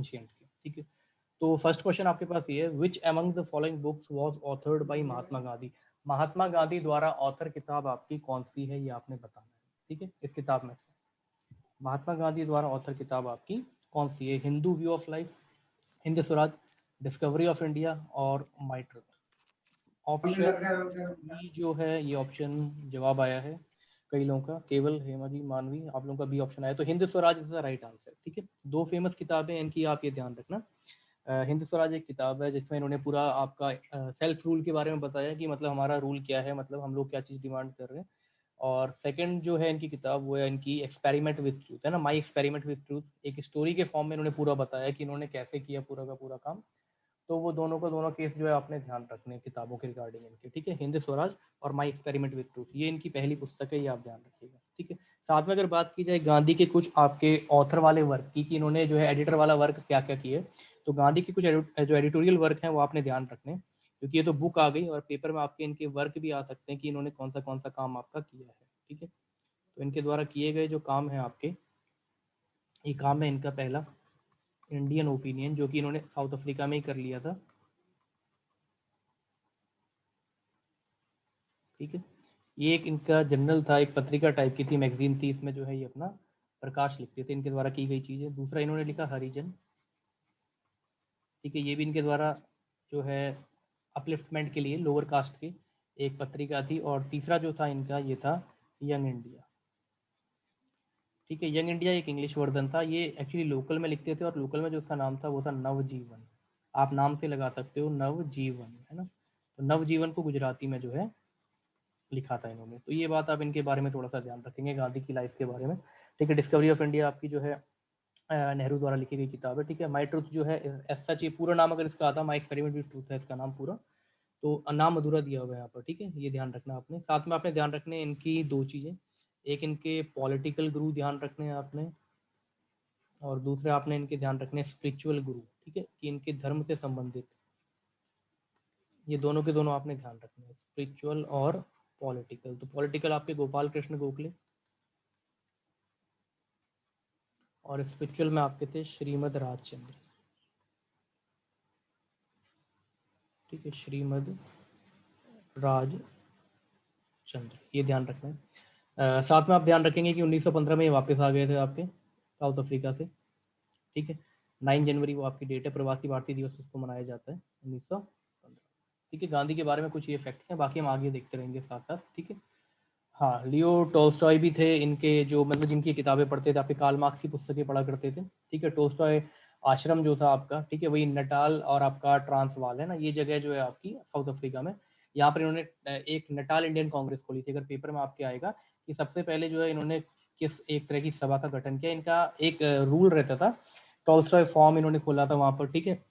Ancient की, ठीक है। तो फर्स्ट क्वेश्चन आपके पास ये है, which among the following books was authored by Mahatma Gandhi. Mahatma Gandhi द्वारा ऑथर किताब आपकी कौन सी है, ये आपने बताना है, ठीक है। इस किताब में से महात्मा गांधी द्वारा ऑथर किताब आपकी कौन सी है? Hindu view of life, Hind Swaraj, discovery of India और माई ट्रुथ। ऑप्शन बी जो है ये ऑप्शन जवाब आया है कई लोगों का, केवल हेमा जी मानवी, आप लोगों का बी ऑप्शन आया। तो Hind Swaraj is the right answer, ठीक है। दो फेमस किताबें इनकी, आप ये ध्यान रखना। हिंद स्वराज एक किताब है जिसमें इन्होंने पूरा आपका सेल्फ रूल के बारे में बताया कि मतलब हमारा रूल क्या है, मतलब हम लोग क्या चीज़ डिमांड कर रहे हैं। और सेकंड जो है इनकी किताब वो है इनकी एक्सपेरिमेंट विद ट्रूथ, है ना, माई एक्सपेरिमेंट विद ट्रूथ। एक स्टोरी के फॉर्म में इन्होंने पूरा बताया कि इन्होंने कैसे किया पूरा का पूरा काम। तो वो दोनों को दोनों केस जो है आपने ध्यान रखने किताबों के रिगार्डिंग इनके, ठीक है। हिंद स्वराज और माई एक्सपेरिमेंट विद ट्रूथ, ये इनकी पहली पुस्तक है, ये आप ध्यान रखिएगा, ठीक है। साथ में अगर बात की जाए गांधी के कुछ आपके ऑथर वाले वर्क की, कि इन्होंने जो है एडिटर वाला वर्क क्या क्या किए, तो गांधी के कुछ जो एडिटोरियल वर्क हैं वो आपने ध्यान रखने, क्योंकि ये तो बुक आ गई और पेपर में आपके इनके वर्क भी आ सकते हैं कि इन्होंने कौन सा काम आपका किया है, ठीक है। तो इनके द्वारा किए गए जो काम है आपके, ये काम है इनका पहला इंडियन ओपिनियन, जो कि इन्होंने साउथ अफ्रीका में ही कर लिया था, ठीक है। ये एक इनका जर्नल था, एक पत्रिका टाइप की थी, मैगजीन थी, इसमें जो है ये अपना प्रकाश लिखते थे, इनके द्वारा की गई चीज़ें। दूसरा इन्होंने लिखा हरिजन, ठीक है, ये भी इनके द्वारा जो है अपलिफ्टमेंट के लिए लोअर कास्ट की एक पत्रिका थी। और तीसरा जो था इनका ये था यंग इंडिया, ठीक है। यंग इंडिया एक इंग्लिश वर्जन था, ये एक्चुअली लोकल में लिखते थे और लोकल में जो उसका नाम था वो था नवजीवन। आप नाम से लगा सकते हो नवजीवन, है ना। तो नवजीवन को गुजराती में जो है लिखा था इन्होंने। तो ये बात आप इनके बारे में थोड़ा सा ध्यान रखेंगे, गांधी की लाइफ के बारे में, ठीक है। डिस्कवरी ऑफ इंडिया आपकी जो है नेहरू द्वारा लिखी गई किताब है, ठीक है। माई ट्रूथ जो है एज सच, ये पूरा नाम अगर इसका आता, माई एक्सपेरिमेंट विद ट्रूथ है इसका नाम पूरा, तो नाम अधूरा दिया हुआ है यहाँ पर, ठीक है। ये ध्यान रखना आपने। साथ में आपने ध्यान रखने इनकी दो चीज़ें, एक इनके पॉलिटिकल गुरु ध्यान रखने हैं आपने, और दूसरे आपने इनके ध्यान रखने स्पिरिचुअल गुरु, ठीक है, कि इनके धर्म से संबंधित, ये दोनों के दोनों आपने ध्यान रखने हैं, स्पिरिचुअल और पॉलिटिकल। तो पॉलिटिकल आपके गोपाल कृष्ण गोखले, और स्पिरिचुअल में आपके थे श्रीमद राजचंद्र, ठीक है, श्रीमद राजचंद्र, ये ध्यान रखना है। साथ में आप ध्यान रखेंगे कि 1915 में ये वापस आ गए थे आपके साउथ अफ्रीका से, ठीक है। 9 जनवरी वो आपकी डेट है, प्रवासी भारतीय दिवस उसको मनाया जाता है 1915, ठीक है। गांधी के बारे में कुछ ये फैक्ट्स हैं, बाकी हम आगे देखते रहेंगे साथ साथ, ठीक है। हाँ, लियो टोल्स्टॉय भी थे इनके, जो मतलब जिनकी किताबें पढ़ते थे, आपके कार्ल मार्क्स की पुस्तकें पढ़ा करते थे, ठीक है। टोल्स्टॉय आश्रम जो था आपका, ठीक है, वही नटाल और आपका ट्रांसवाल, है ना, ये जगह जो है आपकी साउथ अफ्रीका में। यहाँ पर इन्होंने एक नटाल इंडियन कांग्रेस खोली थी, अगर पेपर में आपके आएगा कि सबसे पहले जो है इन्होंने किस एक तरह की सभा का गठन किया, इनका एक रूल रहता था, टोल्स्टॉय फॉर्म इन्होंने खोला था वहाँ पर, ठीक है।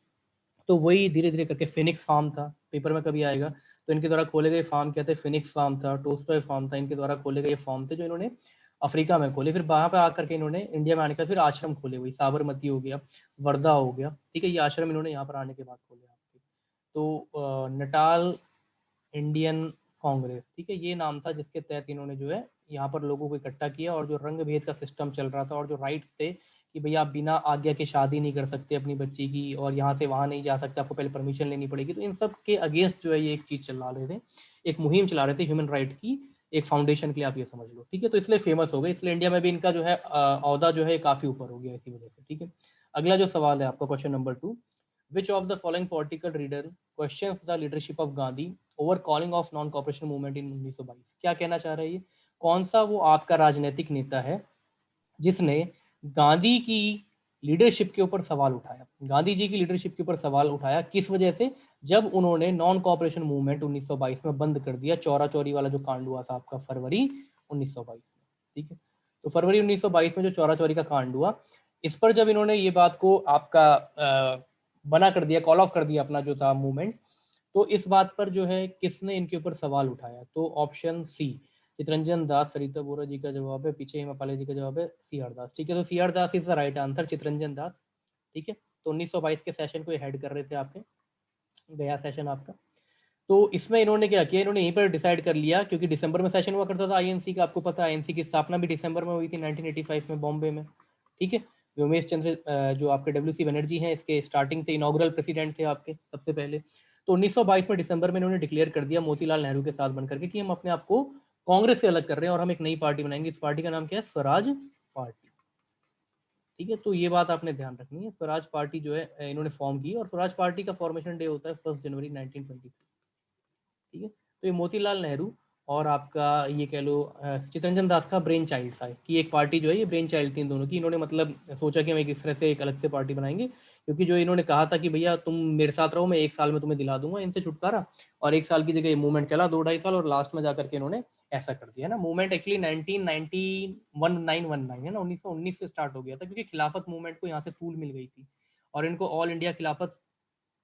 तो वही धीरे धीरे करके फिनिक्स फार्म था, पेपर में कभी आएगा, तो इनके द्वारा खोले गए फार्म क्या थे, फिनिक्स फार्म था, टोस्टॉय फार्म था, इनके द्वारा खोले गए फार्म थे जो इन्होंने अफ्रीका में खोले। फिर वहां पे आकर के इन्होंने इंडिया में आने के बाद फिर आश्रम खोले, वही साबरमती हो गया, वर्धा हो गया, ठीक है, ये आश्रम इन्होंने यहाँ पर आने के बाद खोले आपके। तो नटाल इंडियन कांग्रेस, ठीक है, ये नाम था जिसके तहत इन्होंने जो है यहाँ पर लोगों को इकट्ठा किया, और जो रंग भेद का सिस्टम चल रहा था और जो राइट्स थे कि भैया आप बिना आज्ञा के शादी नहीं कर सकते अपनी बच्ची की, और यहाँ से वहाँ नहीं जा सकते, आपको पहले परमिशन लेनी पड़ेगी, तो इन सब के अगेंस्ट जो है ये एक चीज़ चला रहे थे, एक मुहिम चला रहे थे ह्यूमन राइट की, एक फाउंडेशन के लिए आप ये समझ लो, ठीक है। तो इसलिए फेमस हो गए, इसलिए इंडिया में भी इनका जो है औहदा जो है काफ़ी ऊपर हो गया इसी वजह से, ठीक है। अगला जो सवाल है आपका question number 2, which of the following political reader questions the leadership of Gandhi over calling of non cooperation movement in 1922। क्या कहना चाह रहा है ये, कौन सा वो आपका राजनीतिक नेता है जिसने गांधी की लीडरशिप के ऊपर सवाल उठाया, गांधी जी की लीडरशिप के ऊपर सवाल उठाया, किस वजह से, जब उन्होंने नॉन कॉपरेशन मूवमेंट 1922 में बंद कर दिया, चौरा चौरी वाला जो कांड हुआ था आपका फरवरी 1922 में, ठीक है। तो फरवरी 1922 में जो चौरा चौरी का कांड हुआ, इस पर जब इन्होंने ये बात को आपका बना कर दिया, कॉल ऑफ कर दिया अपना जो था मूवमेंट, तो इस बात पर जो है किसने इनके ऊपर सवाल उठाया, तो ऑप्शन सी चितरंजन दास, सरिता बोरा जी का जवाब है, पीछे हिमापाले जी का जवाब है सी आर दास, ठीक है। तो C R Das is the right answer, Chittaranjan Das, ठीक है। तो 1922 के सेशन को हेड कर रहे थे आपके, गया सेशन आपका। तो इसमें इन्होंने क्या किया, इन्होंने यहीं पर डिसाइड कर लिया, क्योंकि दिसंबर में सेशन हुआ करता था आईएनसी का, आपको पता है आईएनसी की स्थापना भी दिसंबर में हुई थी 1985 में बॉम्बे में, ठीक है। व्योमेश चंद्र जो आपके डब्ल्यू.सी. बनर्जी हैं, इसके स्टार्टिंग थे, इनॉग्रल प्रेसिडेंट थे आपके सबसे पहले। तो 1922 में दिसंबर में इन्होंने डिक्लेयर कर दिया मोतीलाल नेहरू के साथ बनकर के कि हम अपने आप को कांग्रेस से अलग कर रहे हैं और हम एक नई पार्टी बनाएंगे। इस पार्टी का नाम क्या है? स्वराज पार्टी। ठीक है, तो ये बात आपने ध्यान रखनी है। स्वराज पार्टी जो है इन्होंने फॉर्म की और स्वराज पार्टी का फॉर्मेशन डे होता है 1 जनवरी 1923। ठीक है, तो ये मोतीलाल नेहरू और आपका ये कह लो चितरंजन दास का ब्रेन चाइल्ड था कि एक पार्टी जो है ये ब्रेन चाइल्ड थी इन दोनों की। इन्होंने मतलब सोचा कि हम एक इस तरह से एक अलग से पार्टी बनाएंगे, क्योंकि जो इन्होंने कहा था कि भैया तुम मेरे साथ रहो, मैं 1 साल में तुम्हें दिला दूंगा इनसे छुटकारा, और 1 साल की जगह ये मूवमेंट चला 2-2.5 साल और लास्ट में जाकर के इन्होंने ऐसा कर दिया ना। मूवमेंट एक्चुअली 1919 है ना, 1919 से स्टार्ट हो गया था, क्योंकि खिलाफत मूवमेंट को यहाँ से तूल मिल गई थी और इनको ऑल इंडिया खिलाफत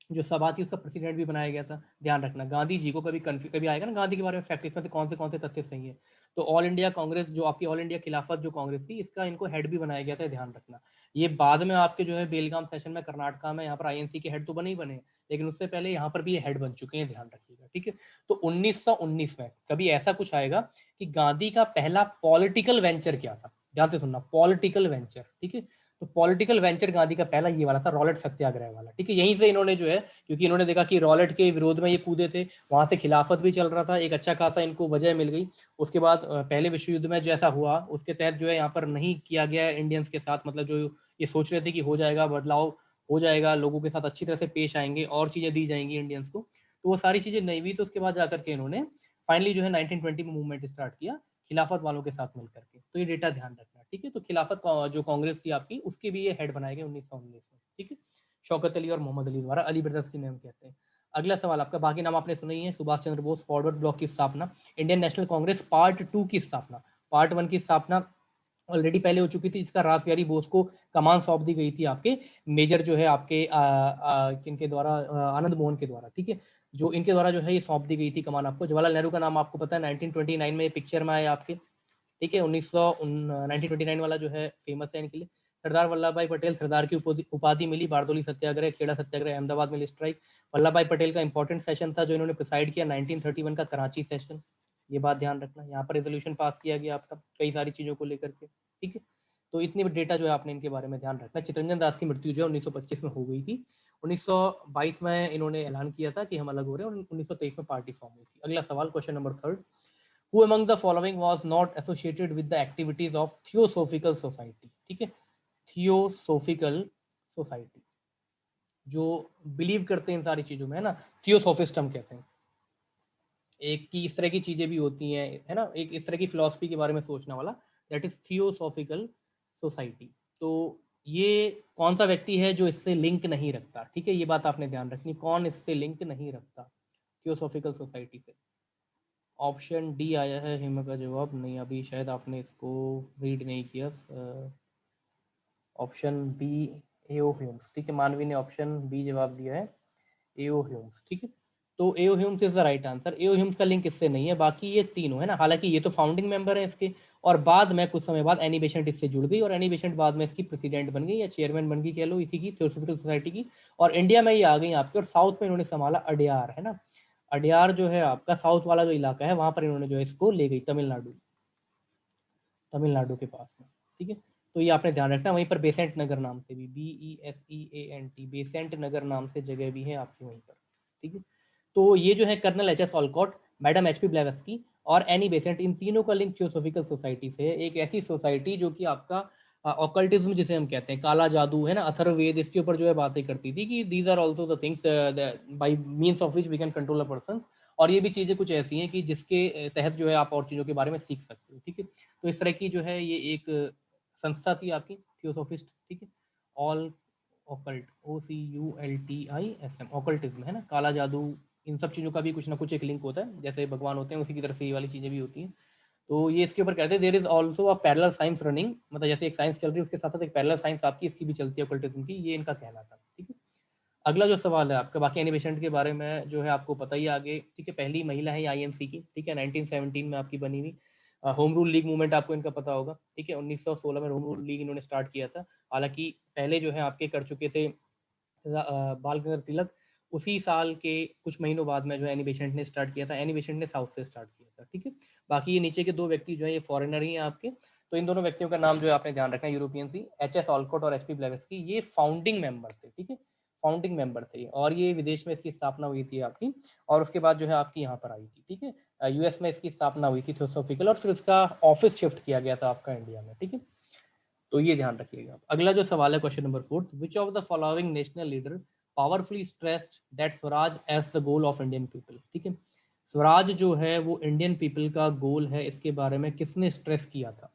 जो सभा थी उसका प्रेसिडेंट भी बनाया गया था। ध्यान रखना, गांधी जी को कभी आएगा ना गांधी के बारे में फैक्ट, इसमें से कौन से तथ्य सही है। तो ऑल इंडिया कांग्रेस जो आपकी ऑल इंडिया खिलाफत जो कांग्रेस थी, इसका इनको हेड भी बनाया गया था। ध्यान रखना, ये बाद में आपके जो है बेलगाम सेशन में कर्नाटका में यहाँ पर आईएनसी के हेड तो बने ही बने, लेकिन उससे पहले यहाँ पर भी ये हेड बन चुके हैं। ध्यान रखिएगा, ठीक है। तो 1919 में कभी ऐसा कुछ आएगा कि गांधी का पहला पॉलिटिकल वेंचर क्या था, ध्यान से सुनना, पॉलिटिकल वेंचर, ठीक है। तो पॉलिटिकल वेंचर गांधी का पहला ये वाला था, रॉलेट सत्याग्रह वाला, ठीक है। यहीं से इन्होंने जो है, क्योंकि इन्होंने देखा कि रॉलेट के विरोध में ये कूदे थे, वहां से खिलाफत भी चल रहा था, एक अच्छा खासा इनको वजह मिल गई। उसके बाद पहले विश्व युद्ध में जैसा हुआ उसके तहत जो है यहाँ पर नहीं किया गया इंडियंस के साथ, मतलब जो ये सोच रहे थे कि हो जाएगा बदलाव, हो जाएगा, लोगों के साथ अच्छी तरह से पेश आएंगे और चीजें दी जाएंगी इंडियंस को, तो वो सारी चीजें नहीं हुई। तो उसके बाद जाकर के इन्होंने फाइनली जो है 1920 में मूवमेंट स्टार्ट किया खिलाफत वालों के साथ मिलकर के। तो ये डेटा ध्यान रखना, ठीक है। तो खिलाफत जो कांग्रेस थी आपकी, उसके भी ये हेड बनाए गए 1919 में, ठीक है, शौकत अली और मोहम्मद अली द्वारा, अली ब्रदर्स जिन्हें हम कहते हैं। अगला सवाल आपका, बाकी नाम आपने सुने ही है, सुभाष चंद्र बोस फॉरवर्ड ब्लॉक की स्थापना, इंडियन नेशनल कांग्रेस पार्ट 2 की स्थापना, पार्ट 1 की स्थापना ऑलरेडी पहले हो चुकी थी, इसका रास बिहारी बोस को कमान सौंप दी गई थी आपके मेजर जो है आपके किनके द्वारा, आनंद मोहन के द्वारा, ठीक है, जो इनके द्वारा जो है ये सौंप दी गई थी कमान आपको। जवाहरलाल नेहरू का नाम आपको पता है, 1929 में ये पिक्चर में आया आपके, ठीक है। 1929 वाला जो है फेमस है इनके लिए। सरदार वल्लभ भाई पटेल, सरदार की उपाधि मिली, बारदोली सत्याग्रह, खेड़ा सत्याग्रह, अहमदाबाद में स्ट्राइक। वल्लभ भाई पटेल का इंपॉर्टेंट सेशन था जो इन्होंने प्रिसाइड किया 1931 का कराची सेशन, ये बात ध्यान रखना। यहाँ पर रेजोल्यूशन पास किया गया आपका कई सारी चीजों को लेकर के, ठीक है। तो इतनी डेटा जो है आपने इनके बारे में ध्यान रखना। चितरंजन दास की मृत्यु जो है 1925 में हो गई थी। 1922 में इन्होंने ऐलान किया था कि हम अलग हो रहे हैं और 1923 में पार्टी फॉर्म हुई थी। अगला सवाल, question number 3, Who among the following was not associated with the activities of Theosophical Society? ठीक है, थियोसोफिकल सोसाइटी, जो बिलीव करते हैं इन सारी चीजों में, है ना, थियोसोफिस्ट हम कहते हैं। एक की इस तरह की चीजें भी होती हैं, है ना, एक इस तरह की फिलॉसफी के बारे में सोचने वाला, दैट इज थियोसोफिकल सोसाइटी। तो ये कौन सा व्यक्ति है जो इससे लिंक नहीं रखता, ठीक है, ये बात आपने ध्यान रखनी, कौन इससे लिंक नहीं रखता थियोसोफिकल सोसाइटी से। ऑप्शन डी आया है हिमा का जवाब, नहीं अभी शायद आपने इसको रीड नहीं किया। ऑप्शन बी एओ ह्यूम्स, ठीक है, मानवी ने ऑप्शन बी जवाब दिया है, एओ ह्यूम्स, ठीक है। तो AO Humes is the right answer. AO Humes का लिंक इससे नहीं है, बाकी ये तीनों है ना, हालांकि ये तो फाउंडिंग मेंबर है इसके, और बाद में कुछ समय बाद एनी बेसेंट इससे जुड़ गई और एनी बेसेंट बाद में इसकी प्रेसिडेंट बन गई या चेयरमैन बन गई कह लो इसी की, थियोसॉफिकल सोसाइटी की। और इंडिया में ये आ गई आपके, और साउथ में इन्होंने संभाला अडयार, है ना, अडयार जो है आपका साउथ वाला जो इलाका है वहां पर इन्होंने जो है इसको ले गई, तमिलनाडु, तमिलनाडु के पास में, ठीक है। तो ये आपने ध्यान रखना। वहीं पर बेसेंट नगर नाम से भी, BESEANT, बेसेंट नगर नाम से जगह भी है आपकी वहीं पर, ठीक है। तो ये जो है colonel H S Olcott, madam HP Blavatsky और एनी बेसेंट, इन तीनों का लिंक थियोसॉफिकल सोसाइटी से है। एक ऐसी सोसाइटी जो कि आपका ऑकल्टिज्म जिसे हम कहते हैं, काला जादू, है ना, अथर्ववेद, इसके ऊपर जो है बातें करती थी कि these are also the things by means of which we can control a person. और ये भी चीजें कुछ ऐसी हैं कि जिसके तहत जो है आप और चीजों के बारे में सीख सकते हो, ठीक है। तो इस तरह की जो है ये एक संस्था थी आपकी थियोसॉफिस्ट, ठीक है। ऑल ऑकल्ट, OCULTISM, ऑकल्टिज्म, है ना, काला जादू, इन सब चीज़ों का भी कुछ ना कुछ एक लिंक होता है, जैसे भगवान होते हैं उसी की तरफ से ये वाली चीज़ें भी होती हैं। तो ये इसके ऊपर कहते हैं there is also a parallel science running, मतलब जैसे एक साइंस चल रही है उसके साथ साथ एक पैरेलल साइंस आपकी इसकी भी चलती है ऑकल्टिज्म की, ये इनका कहना था, ठीक है। अगला जो सवाल है आपका, बाकी एनिमेशन के बारे में जो है आपको पता ही आगे, ठीक है। पहली महिला है IMC की, ठीक है, 1917 में आपकी बनी हुई। होम रूल लीग मूवमेंट आपको इनका पता होगा, ठीक है, 1916 में होम रूल लीग इन्होंने स्टार्ट किया था। हालांकि पहले जो है आपके कर चुके थे बाल गंगाधर तिलक, उसी साल के कुछ महीनों बाद में जो है एनी बेसेंट ने स्टार्ट किया था, एनी बेसेंट ने साउथ से स्टार्ट किया था, ठीक है। बाकी ये नीचे के दो व्यक्ति जो है ये फॉरेनर ही हैं आपके। तो तो इन दोनों व्यक्तियों का नाम जो है आपने ध्यान रखना है, यूरोपियन सी, एच.एस. ऑलकॉट और एच.पी. ब्लेवेस्की, ये फाउंडिंग मेंबर थे, ठीक है, फाउंडिंग मेंबर थे, और ये विदेश में इसकी स्थापना हुई थी आपकी, और उसके बाद जो है आपकी यहाँ पर आई थी, ठीक है, यूएस में इसकी स्थापना हुई थी थियोसॉफिकल, और फिर उसका ऑफिस शिफ्ट किया गया था आपका इंडिया में, ठीक है, तो ये ध्यान रखिएगा। अगला जो सवाल है question number 4, which of the following national leader powerfully stressed that swaraj as the goal of Indian people, ठीक है, स्वराज जो है वो इंडियन पीपल का गोल है, इसके बारे में किसने स्ट्रेस किया था?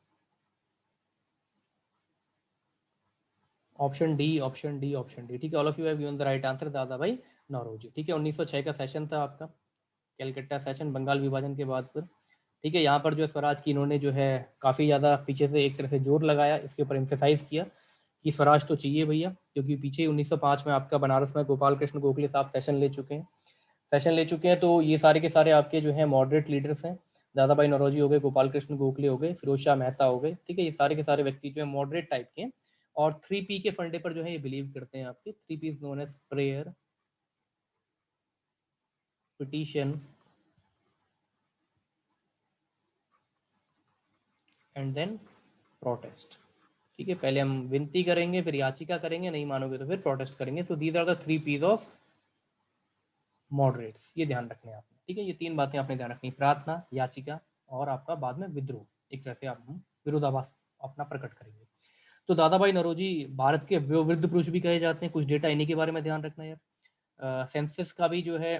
Option D, option D, option D, ठीक है, all of you have given the right answer, दादा भाई नौरोजी, ठीक है, 1906 का सेशन था आपका, कैलकाटा सेशन, बंगाल विभाजन के बाद पर, ठीक है, यहाँ पर जो है स्वराज की इन्होंने जो है काफ़ी ज़्यादा पीछे से एक तरह से जोर लगाया, इसके ऊपर एम्फेसाइज किया कि स्वराज तो चाहिए भैया, क्योंकि पीछे 1905 में आपका बनारस में गोपाल कृष्ण गोखले साहब सेशन ले चुके हैं, तो ये सारे के सारे आपके जो है मॉडरेट लीडर्स हैं, दादा भाई नौरोजी हो गए, गोपाल कृष्ण गोखले हो गए, फिरोज शाह मेहता हो गए, ठीक है, ये सारे के सारे व्यक्ति जो है मॉडरेट टाइप के हैं, और 3P के फंडे पर जो है ये बिलीव करते हैं आपके, 3P is known as prayer, petition and then protest, ठीक है, पहले हम विनती करेंगे, फिर याचिका करेंगे, नहीं मानोगे तो फिर प्रोटेस्ट करेंगे, so these are the 3Ps of moderates, ये ध्यान रखने आपने, ठीक है, ये तीन बातें आपने ध्यान रखनी, प्रार्थना, याचिका और आपका बाद में विद्रोह, एक तरह से आप विरोधाभास अपना प्रकट करेंगे। तो दादा भाई नौरोजी भारत के वयोवृद्ध पुरुष भी कहे जाते हैं, कुछ डेटा इन्हीं के बारे में ध्यान रखना यार, सेंसस का भी जो है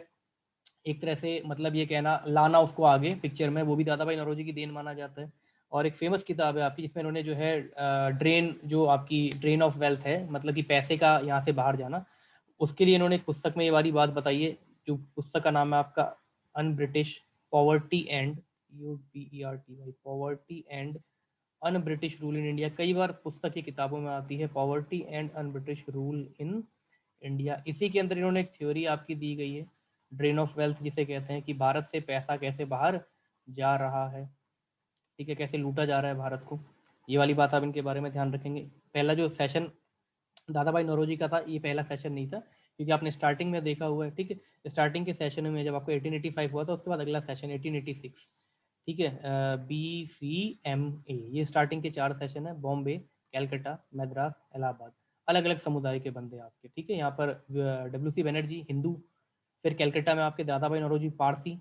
एक तरह से मतलब ये कहना लाना उसको आगे पिक्चर में, वो भी दादा भाई नौरोजी की देन माना जाता है, और एक फेमस किताब है आपकी जिसमें इन्होंने जो है ड्रेन, जो आपकी ड्रेन ऑफ वेल्थ है, मतलब कि पैसे का यहाँ से बाहर जाना, उसके लिए इन्होंने एक पुस्तक में ये वाली बात बताई है, जो पुस्तक का नाम है आपका un British poverty and UPERTY poverty and un British rule in India, कई बार पुस्तक की किताबों में आती है poverty and un British rule in India, इसी के अंदर इन्होंने एक थ्योरी आपकी दी गई है, ड्रेन ऑफ वेल्थ जिसे कहते हैं, कि भारत से पैसा कैसे बाहर जा रहा है, ठीक है, कैसे लूटा जा रहा है भारत को, ये वाली बात आप इनके बारे में ध्यान रखेंगे। पहला जो सेशन दादा भाई नौरोजी का था, ये पहला सेशन नहीं था, क्योंकि आपने स्टार्टिंग में देखा हुआ है, ठीक है, स्टार्टिंग के सेशन में जब आपको 1885 हुआ था, उसके बाद अगला सेशन 1886, ठीक है, BCMA, ये स्टार्टिंग के 4 सेशन है, बॉम्बे, कैलकाटा, मद्रास, इलाहाबाद, अलग अलग समुदाय के बंदे आपके, ठीक है, यहाँ पर WC बनर्जी हिंदू, फिर कैलकाटा में आपके दादा भाई नौरोजी पारसी,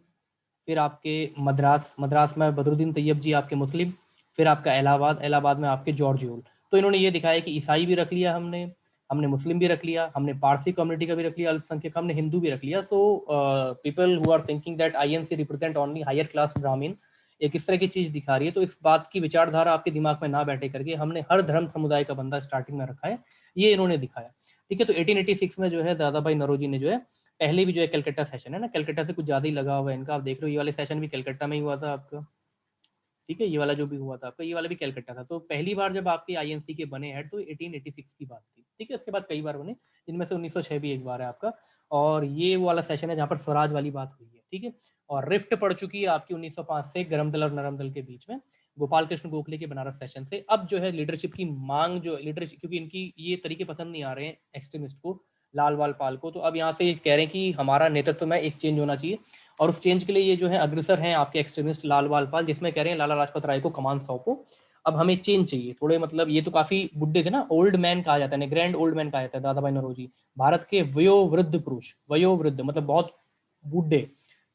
फिर आपके मद्रास में बदरुद्दीन तैयब जी आपके मुस्लिम, फिर आपका इलाहाबाद में आपके जॉर्ज यूल, तो इन्होंने ये दिखाया कि ईसाई भी रख लिया हमने, हमने मुस्लिम भी रख लिया, हमने पारसी कम्युनिटी का भी रख लिया अल्पसंख्यक, हमने हिंदू भी रख लिया, सो people who are thinking that INC represent only higher class Brahmin, एक इस तरह की चीज दिखा रही है, तो इस बात की विचारधारा आपके दिमाग में ना बैठे करके हमने हर धर्म समुदाय का बंदा स्टार्टिंग में रखा है, ये इन्होंने दिखाया, ठीक है, तो 1886 में जो है दादा भाई नौरोजी ने जो है पहले भी जो है कलकत्ता सेशन है ना, कलकत्ता से कुछ ज़्यादा ही लगा हुआ है इनका, आप देख रहे हो ये वाले सेशन भी कलकत्ता में ही हुआ था आपका, ठीक है, ये वाला जो भी हुआ था आपका, ये वाला भी कलकत्ता था, तो पहली बार जब आपके INC के बने हेड तो 1886 की बात थी, ठीक है, उसके बाद कई बार बने, जिनमें से 1906 भी एक बार है आपका, और ये वो वाला सेशन है जहाँ पर स्वराज वाली बात हुई है, ठीक है, और रिफ्ट पड़ चुकी है आपकी 1905 से गरम दल और नरम दल के बीच में, गोपाल कृष्ण गोखले के बनारस सेशन से, अब जो है लीडरशिप की मांग, जो लीडरशिप, क्योंकि इनकी ये तरीके पसंद नहीं आ रहे हैं एक्सट्रीमिस्ट को, लाल वाल पाल को, तो अब यहाँ से कह रहे हैं कि हमारा नेतृत्व में एक चेंज होना चाहिए, और उस चेंज के लिए ये जो है अग्रसर हैं आपके एक्सट्रीमिस्ट लाल वाल पाल, जिसमें कह रहे हैं लाला लाजपत राय को कमान सौंपो, अब हमें चेंज चाहिए थोड़े, मतलब ये तो काफी बुढ़े थे ना, ओल्ड मैन कहा जाता है, ग्रैंड ओल्ड मैन कहा जाता है दादा भाई नौरोजी, भारत के वयोवृद्ध पुरुष, वयोवृद्ध मतलब बहुत बूढ़े,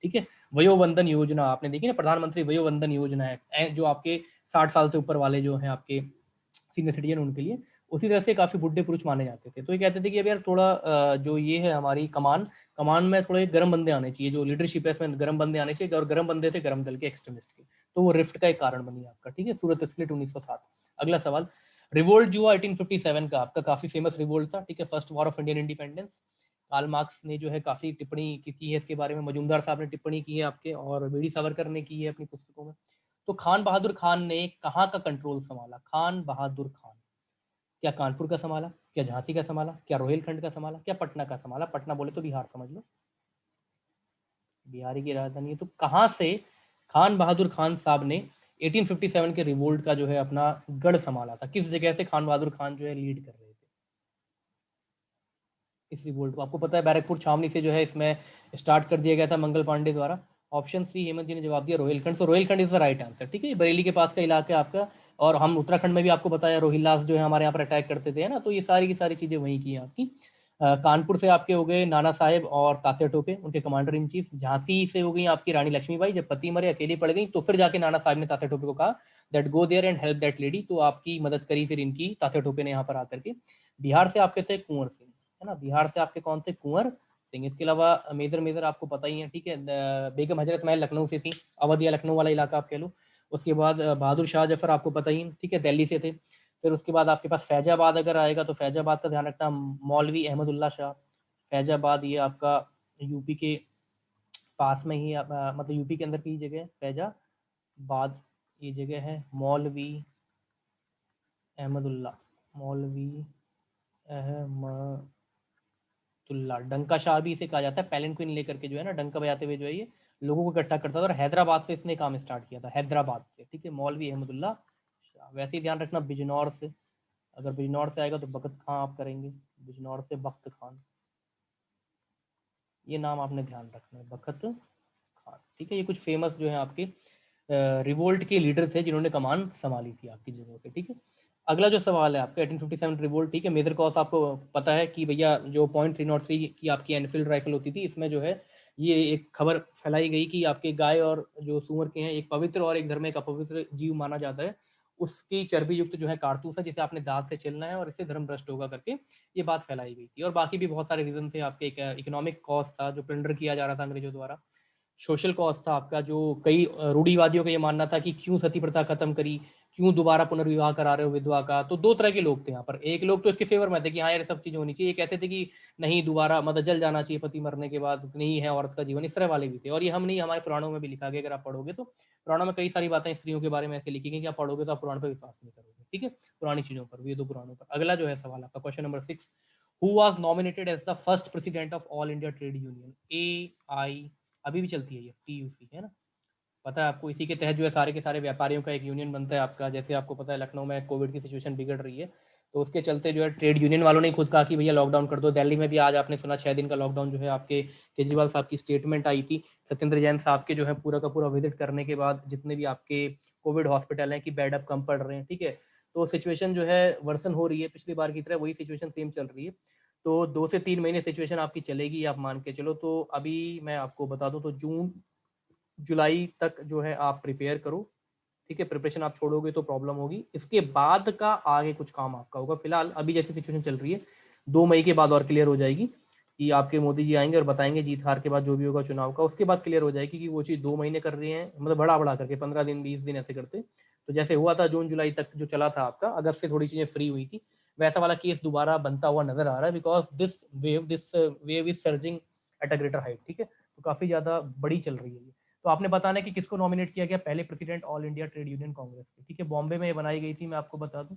ठीक है, वयोवंदन योजना आपने देखी ना, प्रधानमंत्री वयोवंदन योजना है, जो आपके 60 साल से ऊपर वाले जो हैं आपके सीनियर सिटीजन उनके लिए, उसी तरह से काफी बुढ़े पुरुष माने जाते थे, तो ये कहते थे कि अब यार थोड़ा जो ये है हमारी कमान में थोड़े गर्म बंदे आने चाहिए, जो लीडरशिप है इसमें गर्म बंदे आने चाहिए, और गर्म बंदे थे गर्म दल के एक्सट्रीमिस्ट के, तो वो रिफ्ट का एक कारण बनी आपका, ठीक है, सूरत स्प्लिट 1907। अगला सवाल, रिवोल्ट जो हुआ 1857 का आपका, काफी फेमस रिवोल्ट था, ठीक है, first war of Indian independence, Karl Marx ने जो है काफी टिप्पणी की है इसके बारे में, मजूमदार साहब ने टिप्पणी की है आपके, और वीडी सावरकर ने की है अपनी पुस्तकों में, तो खान बहादुर खान ने कहाँ का कंट्रोल संभाला, खान बहादुर खान, क्या कानपुर का संभाला, क्या झांसी का संभाला, क्या रोहिलखंड का संभाला, क्या पटना का संभाला, पटना बोले तो बिहार समझ लो, बिहारी की राजधानी है, तो कहाँ से खान बहादुर खान साहब ने 1857 के रिवोल्ट का जो है अपना गढ़ संभाला था, किस जगह से खान बहादुर खान जो है लीड कर रहे थे इस रिवोल्ट को? आपको पता है बैरकपुर छावनी से जो है इसमें स्टार्ट कर दिया गया था मंगल पांडे द्वारा, ऑप्शन सी हेमंत जी ने जवाब दिया रोहिलखंड, तो Rohilkhand is the right answer, ठीक है, बरेली के पास का इलाका आपका, और हम उत्तराखंड में भी आपको बताया रोहिल्लास जो है हमारे यहाँ पर अटैक करते थे, है ना, तो ये सारी की सारी चीज़ें वहीं की हैं आपकी। कानपुर से आपके हो गए नाना साहेब और तात्या टोपे, उनके कमांडर इन चीफ। झांसी से हो गई आपकी रानी लक्ष्मीबाई, जब पति मरे अकेली पड़ गई तो फिर जाके नाना साहब ने तात्या टोपे को कहा that go there and help that lady, तो आपकी मदद करी फिर इनकी तात्या टोपे ने यहाँ पर आकर के। बिहार से आपके थे कुंवर सिंह, है ना, बिहार से आपके कौन थे, कुंवर सिंह। इसके अलावा मेजर मेजर आपको पता ही है, ठीक है। बेगम हजरत महल लखनऊ से थी, अवध या लखनऊ वाला इलाका आप कह लो। उसके बाद बहादुर शाह जफर आपको पता ही, ठीक है, दिल्ली से थे। फिर उसके बाद आपके पास फैजाबाद अगर आएगा तो फैजाबाद का ध्यान रखना, मौलवी अहमदुल्ला शाह। फैजाबाद ये आपका यूपी के पास में ही मतलब यूपी के अंदर की जगह है फैजाबाद, ये जगह है। मौलवी अहमदुल्ला, मौलवी अहमदुल्ला, डंका शाह भी इसे कहा जाता है। पैलेंक्विन लेकर के जो है ना, डंका बजाते हुए जो है ये लोगों को इकट्ठा करता था, और हैदराबाद से इसने काम स्टार्ट किया था, हैदराबाद से, ठीक है। मौलवी अहमदुल्ला शाह। वैसे ही ध्यान रखना बिजनौर से, अगर बिजनौर से आएगा तो बख्त खां आप करेंगे, बिजनौर से बख्त खान, ये नाम आपने ध्यान रखना है, बख्त खान, ठीक है। ये कुछ फेमस जो है आपके रिवोल्ट के लीडर थे जिन्होंने कमान संभाली थी आपकी जगहों पे, ठीक है। अगला जो सवाल है आपका 1857 रिवोल्ट, ठीक है। मेजर कॉज आपको पता है कि भैया जो .303 की आपकी एनफील्ड राइफल होती थी, इसमें जो है ये एक खबर फैलाई गई कि आपके गाय और जो सूअर के हैं, एक पवित्र और एक धर्म में एक अपवित्र जीव माना जाता है, उसकी चर्बी युक्त जो है कारतूस है जिसे आपने दांत से छीलना है और इससे धर्म भ्रष्ट होगा करके ये बात फैलाई गई थी। और बाकी भी बहुत सारे रीजन थे आपके। एक इकोनॉमिक कॉज था जो प्लंडर किया जा रहा था अंग्रेजों द्वारा। सोशल कॉज था आपका, जो कई रूढ़िवादियों का ये मानना था कि क्यों सती प्रथा खत्म करी, क्यों दोबारा पुनर्विवाह करा रहे हो विधवा का। तो दो तरह के लोग थे यहाँ पर। एक लोग तो इसके फेवर में थे कि हाँ यार सब चीजें होनी चाहिए, कहते थे कि नहीं दोबारा मतलब जल जाना चाहिए पति मरने के बाद, नहीं है औरत का जीवन, इस तरह वाले भी थे। और ये हम नहीं, हमारे पुराणों में भी लिखा गया, अगर आप पढ़ोगे तो पुराणों में कई सारी बातें स्त्रियों के बारे में ऐसे लिखी गई कि आप पढ़ोगे तो आप पुराण पर विश्वास नहीं करोगे, ठीक है, पुरानी चीजों पर, वेदों पुराणों पर। अगला जो है सवाल आपका question number 6, who was nominated as the first president of all India trade union, AI, अभी भी चलती है ये, TUC, है ना, पता है आपको। इसी के तहत जो है सारे के सारे व्यापारियों का एक यूनियन बनता है आपका। जैसे आपको पता है लखनऊ में कोविड की सिचुएशन बिगड़ रही है, तो उसके चलते जो है ट्रेड यूनियन वालों ने खुद कहा कि भैया लॉकडाउन कर दो। दिल्ली में भी आज आपने सुना 6 दिन का लॉकडाउन जो है आपके केजरीवाल साहब की स्टेटमेंट आई थी सत्येंद्र जैन साहब के जो है पूरा का पूरा विजिट करने के बाद, जितने भी आपके कोविड हॉस्पिटल हैं कि बेड अब कम पड़ रहे हैं, ठीक है। तो सिचुएशन जो है वर्सन हो रही है, पिछली बार की तरह वही सिचुएशन सेम चल रही है। तो 2 से 3 महीने सिचुएशन आपकी चलेगी, आप मान के चलो। तो अभी मैं आपको बता दूं तो जून जुलाई तक जो है आप प्रिपेयर करो, ठीक है। प्रिपरेशन आप छोड़ोगे तो प्रॉब्लम होगी। इसके बाद का आगे कुछ काम आपका होगा। फिलहाल अभी जैसी सिचुएशन चल रही है 2 मई के बाद और क्लियर हो जाएगी कि आपके मोदी जी आएंगे और बताएंगे जीत हार के बाद जो भी होगा चुनाव का, उसके बाद क्लियर हो जाएगी कि वो चीज़ 2 महीने कर रही है, मतलब बड़ा बड़ा करके 15 दिन 20 दिन ऐसे करते। तो जैसे हुआ था जून जुलाई तक जो चला था आपका, अगस्त से थोड़ी चीज़ें फ्री हुई थी, वैसा वाला केस दोबारा बनता हुआ नजर आ रहा है, because this wave is surging at a greater height, ठीक है। तो काफ़ी ज़्यादा बड़ी चल रही है ये। तो आपने बताना है कि किसको नॉमिनेट किया गया, पहले president all India trade union Congress के, ठीक है। बॉम्बे में ये बनाई गई थी, मैं आपको बता दूं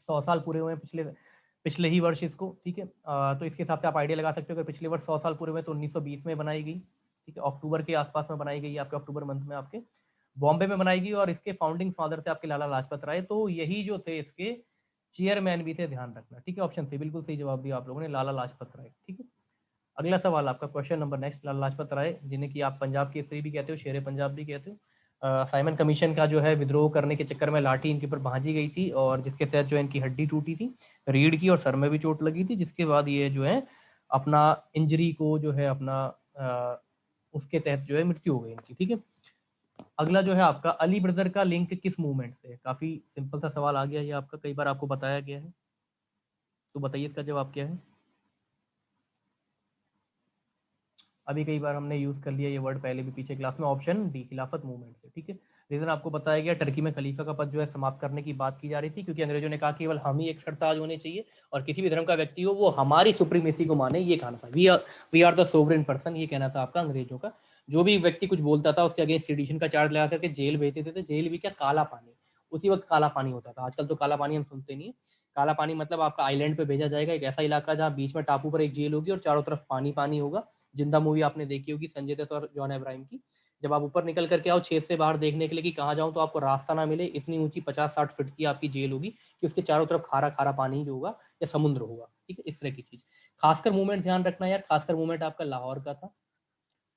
100 साल पूरे हुए पिछले पिछले ही वर्ष इसको, ठीक है। तो इसके हिसाब से आप आइडिया लगा सकते हो कि पिछले वर्ष 100 साल पूरे हुए तो 1920 में बनाई गई, ठीक है। अक्टूबर के आसपास में बनाई गई, आपके अक्टूबर मंथ में आपके बॉम्बे में बनाई गई। और इसके फाउंडिंग फादर थे आपके लाला लाजपत राय, तो यही जो थे इसके चेयरमैन भी थे, ध्यान रखना, ठीक है। ऑप्शन सी बिल्कुल सही जवाब दिया आप लोगों ने, लाला लाजपत राय, ठीक है। अगला सवाल आपका question number next, Lala Lajpat Rai जिन्हें कि आप पंजाब केसरी भी कहते हो, शेर पंजाब भी कहते हो। साइमन कमीशन का जो है विद्रोह करने के चक्कर में लाठी इनके ऊपर भांजी गई थी, और जिसके तहत जो है इनकी हड्डी टूटी थी रीढ़ की, और सर में भी चोट लगी थी, जिसके बाद ये जो है अपना इंजरी को जो है अपना उसके तहत जो है मृत्यु हो गई इनकी, ठीक है। अगला जो है आपका अली ब्रदर का लिंक किस मूवमेंट से, काफी सिंपल सा सवाल आ गया ये आपका, कई बार आपको बताया गया है, तो बताइए इसका जवाब क्या है। अभी कई बार हमने यूज कर लिया ये वर्ड पहले भी पीछे क्लास में, ऑप्शन डी खिलाफत मूवमेंट से, ठीक है। रीजन आपको बताया गया, टर्की में खलीफा का पद जो है समाप्त करने की बात की जा रही थी, क्योंकि अंग्रेजों ने कहा केवल हम ही एक सरताज होने चाहिए और किसी भी धर्म का व्यक्ति हो वो हमारी सुप्रीमेसी को माने, ये कहना था। We are the sovereign person, ये कहना था आपका अंग्रेजों का। जो भी व्यक्ति कुछ बोलता था उसके अगेंस्ट सेडिशन का चार्ज लगा करके जेल भेजते थे। जेल भी क्या, काला पानी, उसी वक्त काला पानी होता था। आजकल तो काला पानी हम सुनते नहीं है। काला पानी मतलब आपका आइलैंड पे भेजा जाएगा, एक ऐसा इलाका जहाँ बीच में टापू पर एक जेल होगी और चारों तरफ पानी पानी होगा। जिंदा मूवी आपने देखी होगी संजय दत्त और जॉन अब्राहम की। जब आप ऊपर निकल करके आओ छेद से बाहर देखने के लिए कि कहाँ जाऊँ, तो आपको रास्ता ना मिले, इतनी ऊंची 50-60 फीट की आपकी जेल होगी कि उसके चारों तरफ खारा खारा पानी जो होगा या समुद्र होगा, ठीक है, इस तरह की चीज। खासकर मूवमेंट ध्यान रखना यार, खासकर मूवमेंट आपका लाहौर का था,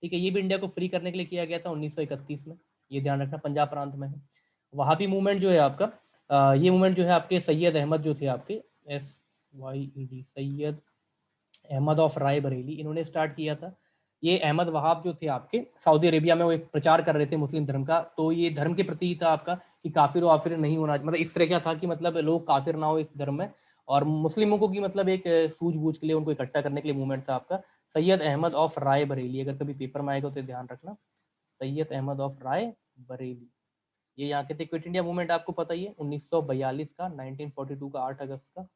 ठीक है। ये भी इंडिया को फ्री करने के लिए किया गया था 1931 में, ये ध्यान रखना, पंजाब प्रांत में है। वहाबी मूवमेंट जो है आपका ये मूवमेंट जो है आपके सैयद अहमद जो थे आपके SYED सैयद अहमद ऑफ राय बरेली, इन्होंने स्टार्ट किया था। ये अहमद वहाब जो थे आपके सऊदी अरेबिया में वो एक प्रचार कर रहे थे मुस्लिम धर्म का, तो ये धर्म के प्रति था आपका कि काफिर वाफिर नहीं होना, मतलब इस तरह क्या था कि मतलब लोग काफिर ना हो इस धर्म में, और मुस्लिमों को की मतलब एक सूझबूझ के लिए उनको इकट्ठा करने के लिए मूवमेंट था आपका सैयद अहमद ऑफ राय बरेली। अगर कभी पेपर में आएगा तो ध्यान रखना, सैयद अहमद ऑफ राय बरेली। ये यहाँ के थे। क्विट इंडिया मूवमेंट आपको पता ही है 1942 का, 1942 का 8 अगस्त का,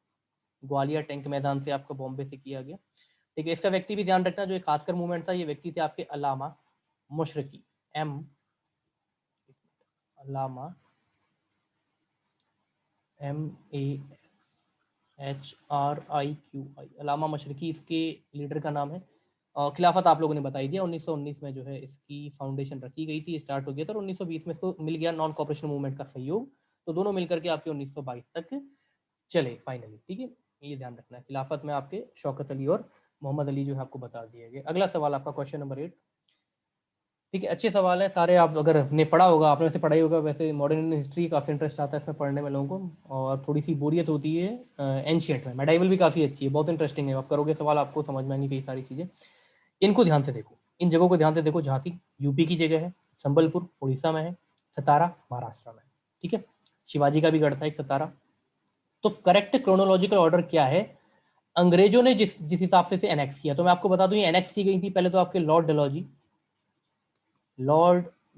ग्वालियर टैंक मैदान से आपका बॉम्बे से किया गया। ठीक है, इसका व्यक्ति भी ध्यान रखना जो एक खासकर मूवमेंट था, ये व्यक्ति थे आपके अलामा मुशरकी, अलामा MASHRIQI, अलामा मशरकी इसके लीडर का नाम है। खिलाफत आप लोगों ने बताई दिया, 1919 में जो है इसकी फाउंडेशन रखी गई थी, स्टार्ट हो गया था, और 1920 में इसको मिल गया नॉन कॉपरेशन मूवमेंट का सहयोग, तो दोनों मिलकर के आपके 1922 तक चले फाइनली। ठीक है, ये ध्यान रखना है। खिलाफत में आपके शौकत अली और मोहम्मद अली जो है आपको बता दिया गया। अगला सवाल आपका क्वेश्चन नंबर 8। ठीक है, अच्छे सवाल है सारे, आप अगर ने पढ़ा होगा, आपने वैसे पढ़ाई होगा, वैसे मॉडर्न हिस्ट्री काफ़ी इंटरेस्ट आता है इसमें पढ़ने में लोगों को, और थोड़ी सी बोरियत होती है एंशियंट में। मेडाइवल भी काफ़ी अच्छी है, बहुत इंटरेस्टिंग है, आप करोगे सवाल आपको समझ में आएंगी कई सारी चीज़ें। इनको ध्यान से देखो, इन जगहों को ध्यान से देखो। झांसी यूपी की जगह है, संबलपुर उड़ीसा में है, सतारा महाराष्ट्र में है। ठीक है, शिवाजी का भी गढ़ था एक सतारा। तो करेक्ट क्रोनोलॉजिकल ऑर्डर क्या है, अंग्रेजों ने जिस जिस हिसाब से एनेक्स किया, तो मैं आपको बता दूं ये एनेक्स की गई थी पहले तो आपके लॉर्ड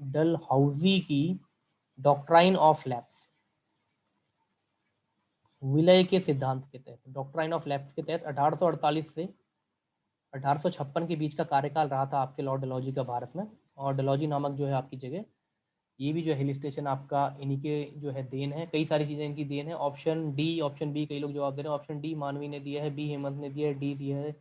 डलहौजी की डॉक्ट्राइन ऑफ लैप्स, विलय के सिद्धांत के तहत, डॉक्ट्राइन ऑफ लैप्स के तहत 1848 से 1856 के बीच का कार्यकाल रहा था आपके लॉर्ड डलहौजी का भारत में। और डलहौजी नामक जो है आपकी जगह, ये भी जो हिल स्टेशन आपका इन्हीं के जो है देन है, कई सारी चीज़ें इनकी देन है। ऑप्शन डी, ऑप्शन बी कई लोग जवाब दे रहे हैं, ऑप्शन डी मानवी ने दिया है, बी हेमंत ने दिया है, डी दिया है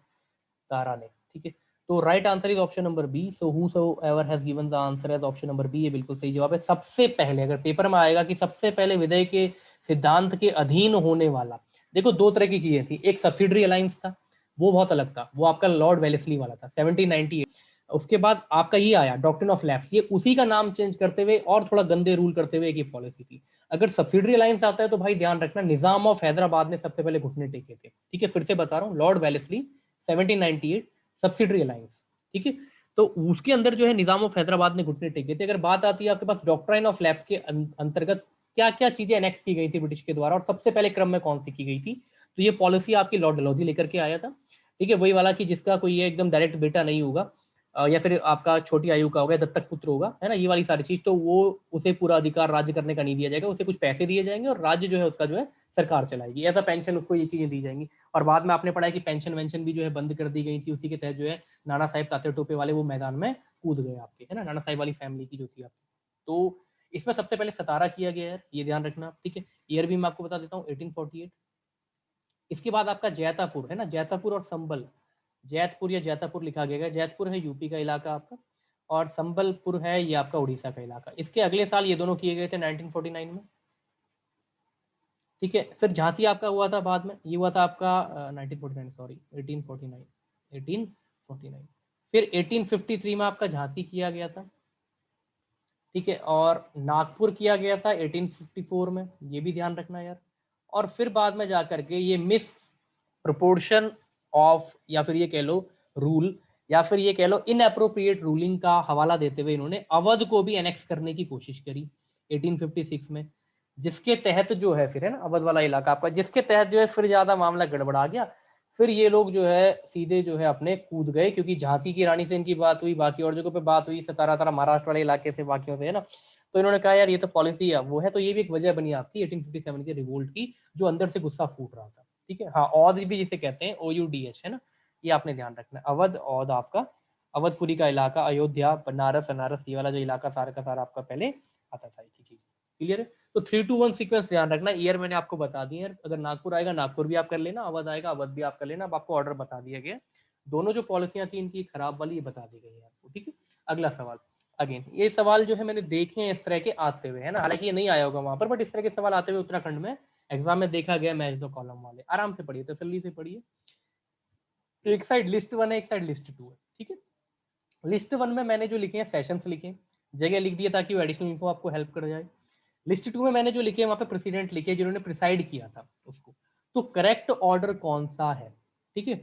तारा ने। ठीक है, तो right answer is option number B. So whosoever has given the answer as option number B, ये बिल्कुल सही जवाब है। सबसे पहले अगर पेपर में आएगा कि सबसे पहले विधेय के सिद्धांत के अधीन होने वाला, देखो दो तरह की चीजें थी, एक सब्सिडरी अलायंस था, वो बहुत अलग था, वो आपका लॉर्ड वेलेस्ली वाला था 1798। उसके बाद आपका ये आया डॉक्ट्रिन ऑफ लैप्स, ये उसी का नाम चेंज करते हुए और थोड़ा गंदे रूल करते हुए एक ये पॉलिसी थी। अगर सब्सिडरी अलायंस आता है तो भाई ध्यान रखना, निजाम ऑफ हैदराबाद ने सबसे पहले घुटने टेके थे। ठीक है, फिर से बता रहा हूँ, लॉर्ड वेलेस्ली 1798 सब्सिडरी अलायंस। ठीक है, तो उसके अंदर जो है निजाम ऑफ हैदराबाद ने घुटने टेके थे। अगर बात आती है आपके पास डॉक्ट्राइन ऑफ लैप्स के अंतर्गत क्या क्या चीजें एनेक्स की गई थी ब्रिटिश के द्वारा, और सबसे पहले क्रम में कौन सी की गई थी, तो ये पॉलिसी आपकी लॉर्ड डलहौजी लेकर के आया था। ठीक है, वही वाला कि जिसका कोई ये एकदम डायरेक्ट बेटा नहीं होगा, या फिर आपका छोटी आयु का होगा, दत्तक पुत्र होगा, है ना, ये वाली सारी चीज, तो वो उसे पूरा अधिकार राज्य करने का नहीं दिया जाएगा, उसे कुछ पैसे दिए जाएंगे और राज्य जो है उसका जो है सरकार चलाएगी, ऐसा पेंशन उसको ये चीजें दी जाएंगी। और बाद में आपने पढ़ा है कि पेंशन वेंशन भी जो है बंद कर दी गई थी, उसी के तहत जो है नाना साहेब तात्या टोपे वाले वो मैदान में कूद गए आपके, है ना, नाना साहेब वाली फैमिली की जो थी आपकी। तो इसमें सबसे पहले सतारा किया गया है, ये ध्यान रखना। ठीक है, ईयर भी मैं आपको बता देता हूँ 1848। इसके बाद आपका जैतापुर है ना, जैतापुर और संबल, जैतपुर या जैतापुर लिखा गया है, जैतपुर है यूपी का इलाका आपका, और संबलपुर है ये आपका उड़ीसा का इलाका। इसके अगले साल ये दोनों किए गए थे 1949 में। ठीक है, फिर झांसी आपका हुआ था बाद में, ये हुआ था आपका 1949 सॉरी 1849, 1849। फिर 1853 में आपका झांसी किया गया था। ठीक है, और नागपुर किया गया था 1854 में, ये भी ध्यान रखना यार। और फिर बाद में जाकर के ये मिस प्रोपोर्शन ऑफ, या फिर ये कह लो रूल, या फिर ये कह लो इनअप्रोप्रिएट रूलिंग का हवाला देते हुए इन्होंने अवध को भी एनेक्स करने की कोशिश करी 1856 में, जिसके तहत जो है फिर, है ना, अवध वाला इलाका आपका, जिसके तहत जो है फिर ज्यादा मामला गड़बड़ा गया। फिर ये लोग जो है सीधे जो है अपने कूद गए, क्योंकि झांसी की रानी से इनकी बात हुई, बाकी और जगहों पे बात हुई, सतारा तारा महाराष्ट्र वाले इलाके से बाकियों से, है ना, तो इन्होंने कहा यार ये तो पॉलिसी है वो है, तो ये भी एक वजह बनी आपकी 1857 के रिवोल्ट की, जो अंदर से गुस्सा फूट रहा था। ठीक है, हाँ, औध भी जिसे कहते हैं OUDH, है ना, ये आपने ध्यान रखना है, अवध औध आपका, अवधपुरी का इलाका, अयोध्या बनारस अनारस, ये वाला जो इलाका सारा का सारा आपका पहले आता था, एक ही चीज। क्लियर है, तो 3-2-1 सीक्वेंस ध्यान रखना। ईयर मैंने आपको बता दी है, अगर नागपुर आएगा नागपुर भी आप कर लेना, अवध आएगा अवध भी आप कर लेना। अब आपको ऑर्डर बता दिया गया, दोनों जो पॉलिसियां थी इनकी खराब वाली ये बता दी गई है आपको। ठीक है, अगला सवाल। अगेन ये सवाल जो है मैंने देखे हैं इस तरह के आते हुए, है ना, हालांकि ये नहीं आया होगा वहां पर, बट इस तरह के सवाल आते हुए उत्तराखंड में एग्जाम में देखा गया, मैच दो कॉलम वाले। आराम से पढ़िए, तसल्ली से पढ़िए, एक साइड लिस्ट 1 है, एक साइड लिस्ट 2 है। ठीक है, लिस्ट 1 में मैंने जो लिखे हैं सेशंस लिखे, जगह लिख दिया ताकि वो एडिशनल इन्फो आपको हेल्प कर जाए। लिस्ट 2 में मैंने जो लिखे वहां पे प्रेसिडेंट लिखे जिन्होंने प्रिसाइड किया था उसको। तो करेक्ट ऑर्डर कौन सा है, ठीक है,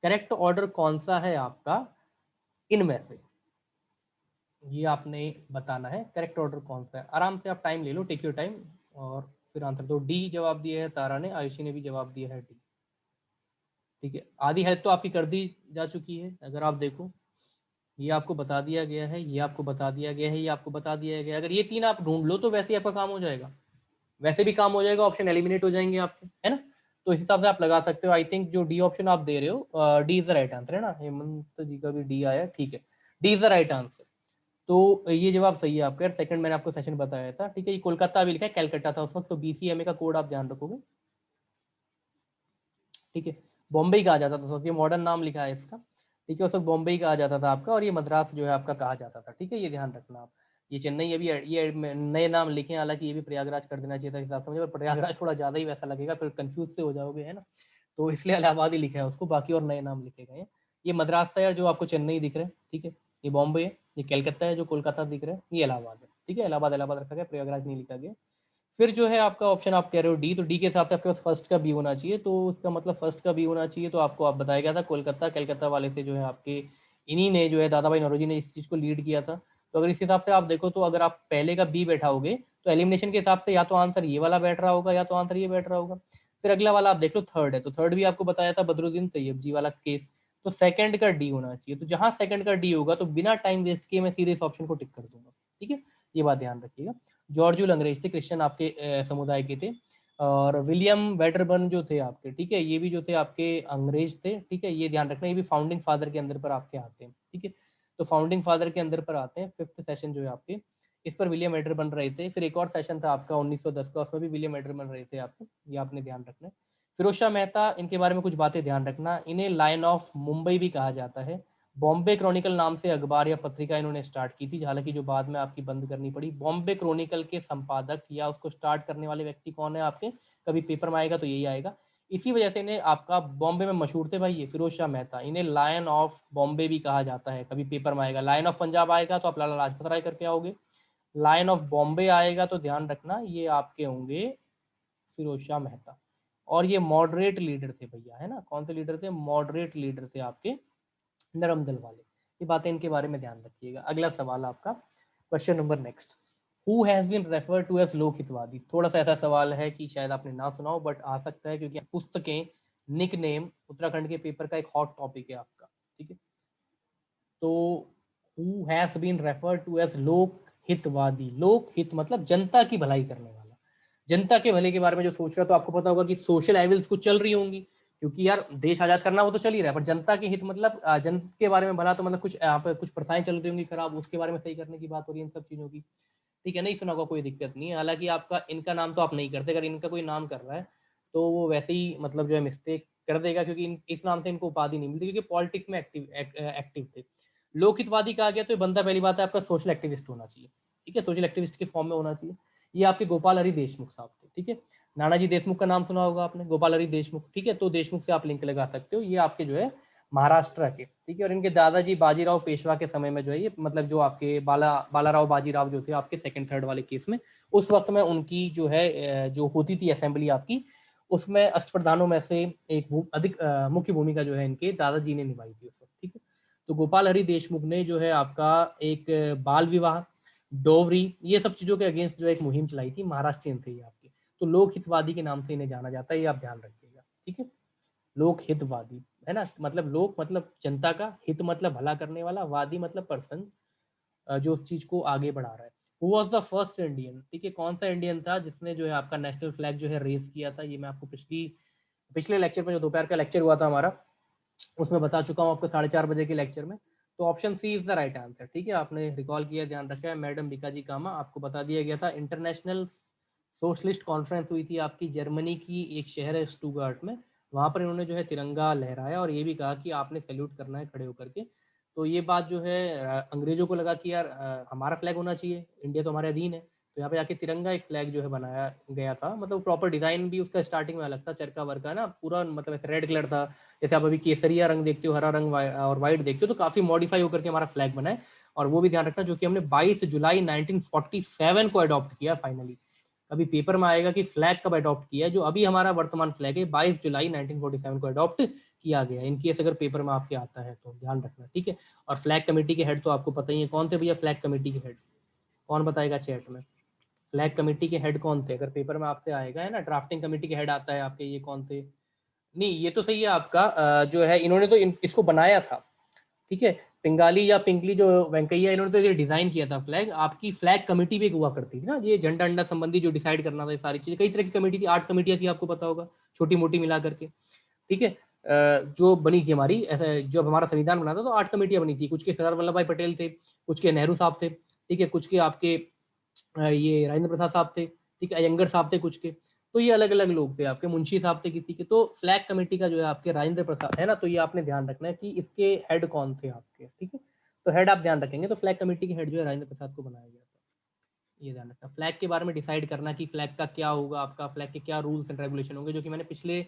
करेक्ट ऑर्डर कौन सा है आपका इनमें से, ये आपने बताना है करेक्ट ऑर्डर कौन सा है। आराम से आप टाइम ले लो, टेक योर टाइम, और फिर आंसर दो। डी जवाब दिया है तारा ने, आयुषी ने भी जवाब दिया है डी, ठीक है। आधी हेल्प तो आपकी कर दी जा चुकी है, अगर आप देखो ये आपको बता दिया गया है, ये आपको बता दिया गया है, ये आपको बता दिया गया है। अगर ये तीन आप ढूंढ लो तो वैसे ही आपका काम हो जाएगा, वैसे भी काम हो जाएगा, ऑप्शन एलिमिनेट हो जाएंगे आपके, है ना। तो इस हिसाब से आप लगा सकते हो। आई थिंक जो डी ऑप्शन आप दे रहे हो, D is the right answer, है ना। हेमंत जी का भी डी आया, ठीक है, D is the right answer. तो ये जवाब सही है आपका। सेकंड मैंने आपको सेशन बताया था, ठीक है। ये कोलकाता अभी लिखा है, कैलकाटा था उस वक्त, तो बीसीएमए का कोड आप ध्यान रखोगे, ठीक है। बॉम्बे कहा जाता था उस वक्त, ये मॉडर्न नाम लिखा है इसका, ठीक है। उस वक्त बॉम्बे कहा जाता था आपका, और ये मद्रास जो है आपका कहा जाता था, ठीक है। ये ध्यान रखना आप। ये चेन्नई अभी ये नए नाम लिखे, हालांकि ये भी प्रयागराज कर देना चाहिए था हिसाब से मुझे, पर प्रयागराज थोड़ा ज्यादा ही वैसा लगेगा, फिर कंफ्यूज से हो जाओगे, है ना। तो इसलिए इलाहाबाद ही लिखा है उसको, बाकी और नए नाम लिखे गए हैं। ये मद्रास है जो आपको चेन्नई दिख रहा है, ठीक है। ये बॉम्बे है, ये कलकत्ता है जो कोलकाता दिख रहा है, ये इलाहाबाद है, ठीक है। इलाहाबाद इलाहाबाद रखा गया, प्रयागराज नहीं लिखा गया। फिर जो है आपका ऑप्शन आप कह रहे हो डी, तो डी के हिसाब से आपके पास फर्स्ट का बी होना चाहिए, तो उसका मतलब फर्स्ट का बी होना चाहिए। तो आपको आप बताया गया था कोलकाता, कलकत्ता वाले से जो है आपके इन्हीं ने जो है दादा भाई नौरोजी ने इस चीज़ को लीड किया था। तो अगर इस हिसाब से आप देखो, तो अगर आप पहले का बी बैठाओगे तो एलिमिनेशन के हिसाब से या तो आंसर ये वाला बैठ रहा होगा, या तो आंसर ये बैठ रहा होगा। फिर अगला वाला आप देख लो, थर्ड है, तो थर्ड भी आपको बताया था बदरुद्दीन तैयब जी वाला केस, तो सेकंड का डी होना चाहिए। तो जहां सेकंड का डी होगा तो बिना टाइम वेस्ट किए मैं सीधे इस ऑप्शन को टिक कर दूंगा, ठीक है। ये बात ध्यान रखिएगा। जॉर्ज अंग्रेज थे, क्रिश्चियन आपके समुदाय के थे। और विलियम वेटरबर्न जो थे आपके, ठीक है, ये भी जो थे आपके अंग्रेज थे, ठीक है। ये ध्यान रखना, ये भी फाउंडिंग फादर के अंदर पर आपके आते हैं, ठीक है। तो फाउंडिंग फादर के अंदर पर आते हैं। फिफ्थ सेशन जो है आपके, इस पर विलियम वेटरबर्न रहे थे। फिर एक और सेशन था आपका 1910 का, उसमें भी विलियम वेटरबर्न रहे थे आपको, ये आपने ध्यान रखना है। फिरोज शाह मेहता, इनके बारे में कुछ बातें ध्यान रखना, इन्हें लायन ऑफ मुंबई भी कहा जाता है। बॉम्बे क्रॉनिकल नाम से अखबार या पत्रिका इन्होंने स्टार्ट की थी, हालांकि जो बाद में आपकी बंद करनी पड़ी। बॉम्बे क्रॉनिकल के संपादक या उसको स्टार्ट करने वाले व्यक्ति कौन है आपके, कभी पेपर में आएगा तो यही आएगा। इसी वजह से इन्हें आपका बॉम्बे में मशहूर थे भाई, ये फिरोज शाह मेहता, इन्हें लायन ऑफ बॉम्बे भी कहा जाता है, कभी पेपर में आएगा। लायन ऑफ पंजाब आएगा तो आप लाला लाजपत राय करके आओगे, लायन ऑफ बॉम्बे आएगा तो ध्यान रखना ये आपके होंगे फिरोज शाह मेहता। और ये मॉडरेट लीडर थे भैया, है ना। कौन से लीडर थे, मॉडरेट लीडर थे आपके, नरम दल वाले। ये बातें इनके बारे में ध्यान रखिएगा। अगला सवाल आपका, question number next, who has been referred to as Lokhitwadi. थोड़ा सा ऐसा सवाल है कि शायद आपने ना सुना हो, बट आ सकता है, क्योंकि पुस्तकें, निक नेम उत्तराखंड के पेपर का एक हॉट टॉपिक है आपका, ठीक है। तो who has been referred to as Lok Hitwadi, लोक हित मतलब जनता की भलाई करने वाला, जनता के भले के बारे में जो सोच रहा है। तो आपको पता होगा कि सोशल एविल्स कुछ चल रही होंगी, क्योंकि यार देश आजाद करना वो तो चल ही रहा है, पर जनता के हित मतलब जन के बारे में भला, तो मतलब कुछ यहाँ पे कुछ प्रथाएं चल रही होंगी खराब, उसके बारे में सही करने की बात हो रही है, इन सब चीजों की, ठीक है। नहीं सुना होगा, कोई दिक्कत नहीं है। हालांकि आपका इनका नाम तो आप नहीं करते, अगर इनका कोई नाम कर रहा है तो वो वैसे ही मतलब जो है मिस्टेक कर देगा, क्योंकि इस नाम से इनको उपाधि नहीं मिलती, क्योंकि पॉलिटिक्स में एक्टिव थे। लोकहितवादी कहा गया तो ये बंदा पहली बात है आपका सोशल एक्टिविस्ट होना चाहिए, ठीक है, सोशल एक्टिविस्ट के फॉर्म में होना चाहिए। ये आपके गोपाल हरि देशमुख साहब थे, ठीक है। नानाजी देशमुख का नाम सुना होगा आपने, गोपाल हरि देशमुख, ठीक है। तो देशमुख से आप लिंक लगा सकते हो, ये आपके जो है महाराष्ट्र के, ठीक है। और इनके दादाजी बाजीराव पेशवा के समय में जो है ये मतलब जो आपके बालाराव बाजीराव जो थे आपके सेकंड थर्ड वाले केस में, उस वक्त में उनकी जो है जो होती थी असेंबली आपकी, उसमें अष्टप्रधानों में से एक अधिक मुख्य भूमिका जो है इनके दादाजी ने निभाई थी उस वक्त, ठीक है। तो गोपाल हरि देशमुख ने जो है आपका एक बाल विवाह, डोवरी, ये सब चीजों के अगेंस्ट जो एक मुहिम चलाई थी, महाराष्ट्रियन थे ये आपके। तो लोक हितवादी के नाम से इन्हें जाना जाता है, ये आप ध्यान रखिएगा, ठीक है। लोक हितवादी, है ना, मतलब लोक मतलब जनता का, हित मतलब भला करने वाला, वादी मतलब पर्सन जो उस चीज को आगे बढ़ा रहा है। Who was the first Indian, ठीक है, कौन सा इंडियन था जिसने जो है आपका नेशनल फ्लैग जो है रेज किया था। ये मैं आपको पिछले लेक्चर में, जो दोपहर का लेक्चर हुआ था हमारा, उसमें बता चुका हूँ आपको 4:30 बजे के लेक्चर में। तो option C is the right answer, ठीक है। आपने रिकॉल किया, ध्यान रखा है, मैडम बीकाजी कामा। आपको बता दिया गया था, इंटरनेशनल सोशलिस्ट कॉन्फ्रेंस हुई थी आपकी जर्मनी की एक शहर है स्टुगार्ट में, वहां पर इन्होंने जो है तिरंगा लहराया और ये भी कहा कि आपने सैल्यूट करना है खड़े होकर के। तो ये बात जो है अंग्रेजों को लगा कि यार हमारा फ्लैग होना चाहिए, इंडिया तो हमारे अधीन है। तो यहाँ पे आके तिरंगा एक फ्लैग जो है बनाया गया था, मतलब प्रॉपर डिजाइन भी उसका स्टार्टिंग में अलग था, चरखा वर्का ना पूरा, मतलब ऐसे रेड कलर था, जैसे आप अभी केसरिया रंग देखते हो, हरा रंग और व्हाइट देखते हो, तो काफी मॉडिफाई होकर के हमारा फ्लैग बना है। और वो भी ध्यान रखना, जो कि हमने 22 जुलाई 1947 को अडॉप्ट किया फाइनली। कभी पेपर में आएगा कि फ्लैग कब अडॉप्ट किया है, जो अभी हमारा वर्तमान फ्लैग है 22 जुलाई 1947 को अडॉप्ट किया गया। इन केस अगर पेपर में आपके आता है तो ध्यान रखना, ठीक है। और फ्लैग कमेटी के हेड तो आपको पता ही है कौन थे भैया, फ्लैग कमेटी के हेड कौन बताएगा चैट में, फ्लैग कमेटी के हेड कौन थे, अगर पेपर में आपसे आएगा है ना, ड्राफ्टिंग कमेटी के हेड आता है आपके, ये कौन थे, नहीं ये तो सही है आपका, जो है इन्होंने तो इसको बनाया था, ठीक है, पिंगाली या पिंगली जो वेंकैया, इन्होंने तो ये डिजाइन किया था फ्लैग। आपकी फ्लैग कमेटी भी एक हुआ करती थी ना, ये झंडा अंडा संबंधी जो डिसाइड करना था, ये सारी चीजें, कई तरह की कमेटी थी, 8 कमेटियां थी आपको पता होगा, छोटी मोटी मिला करके, ठीक है। जो बनी थी हमारी, ऐसा जब हमारा संविधान बना था तो 8 कमेटियां बनी थी, कुछ के सरदार वल्लभ भाई पटेल थे, कुछ के नेहरू साहब थे, ठीक है, कुछ के आपके ये राजेंद्र प्रसाद साहब थे, ठीक है, अयंगर साहब थे कुछ के, तो ये अलग अलग लोग थे आपके, मुंशी साहब थे किसी के। तो फ्लैग कमेटी का जो है आपके राजेंद्र प्रसाद है ना, तो ये आपने ध्यान रखना है कि इसके हेड कौन थे आपके, ठीक है, तो हेड आप ध्यान रखेंगे, तो फ्लैग कमेटी के हेड जो है राजेंद्र प्रसाद को बनाया गया था, ये ध्यान रखना। फ्लैग के बारे में डिसाइड करना कि फ्लैग का क्या होगा, आपका फ्लैग के क्या रूल्स एंड रेगुलेशन होंगे, जो कि मैंने पिछले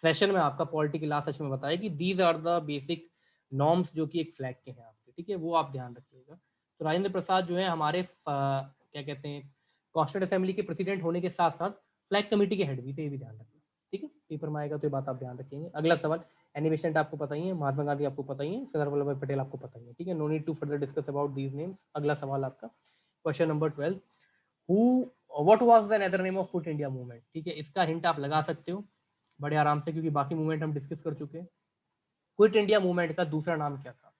सेशन में आपका पॉलिटी के लास्ट सेशन में बताया कि these are the basic norms जो कि एक फ्लैग के हैं आपके, ठीक है, वो आप ध्यान रखिएगा। तो राजेंद्र प्रसाद जो है हमारे क्या कहते हैं, कॉन्स्टिट्यूंट असेंबली के प्रेसिडेंट होने के साथ साथ फ्लैग कमेटी के हेड भी थे, ये भी ध्यान रखना, ठीक है, पेपर में आएगा तो ये बात आप ध्यान रखेंगे। अगला सवाल, एनी बेसेंट आपको पता ही है, महात्मा गांधी आपको पता ही है, सरदार वल्लभ भाई पटेल आपको पता ही है, ठीक है, no need to further discuss about these names. अगला सवाल आपका question number 12, who what was the other name of Quit India Movement, ठीक है, इसका हिंट आप लगा सकते हो बड़े आराम से, क्योंकि बाकी मूवमेंट हम डिस्कस कर चुके हैं। क्विट इंडिया मूवमेंट का दूसरा नाम क्या था,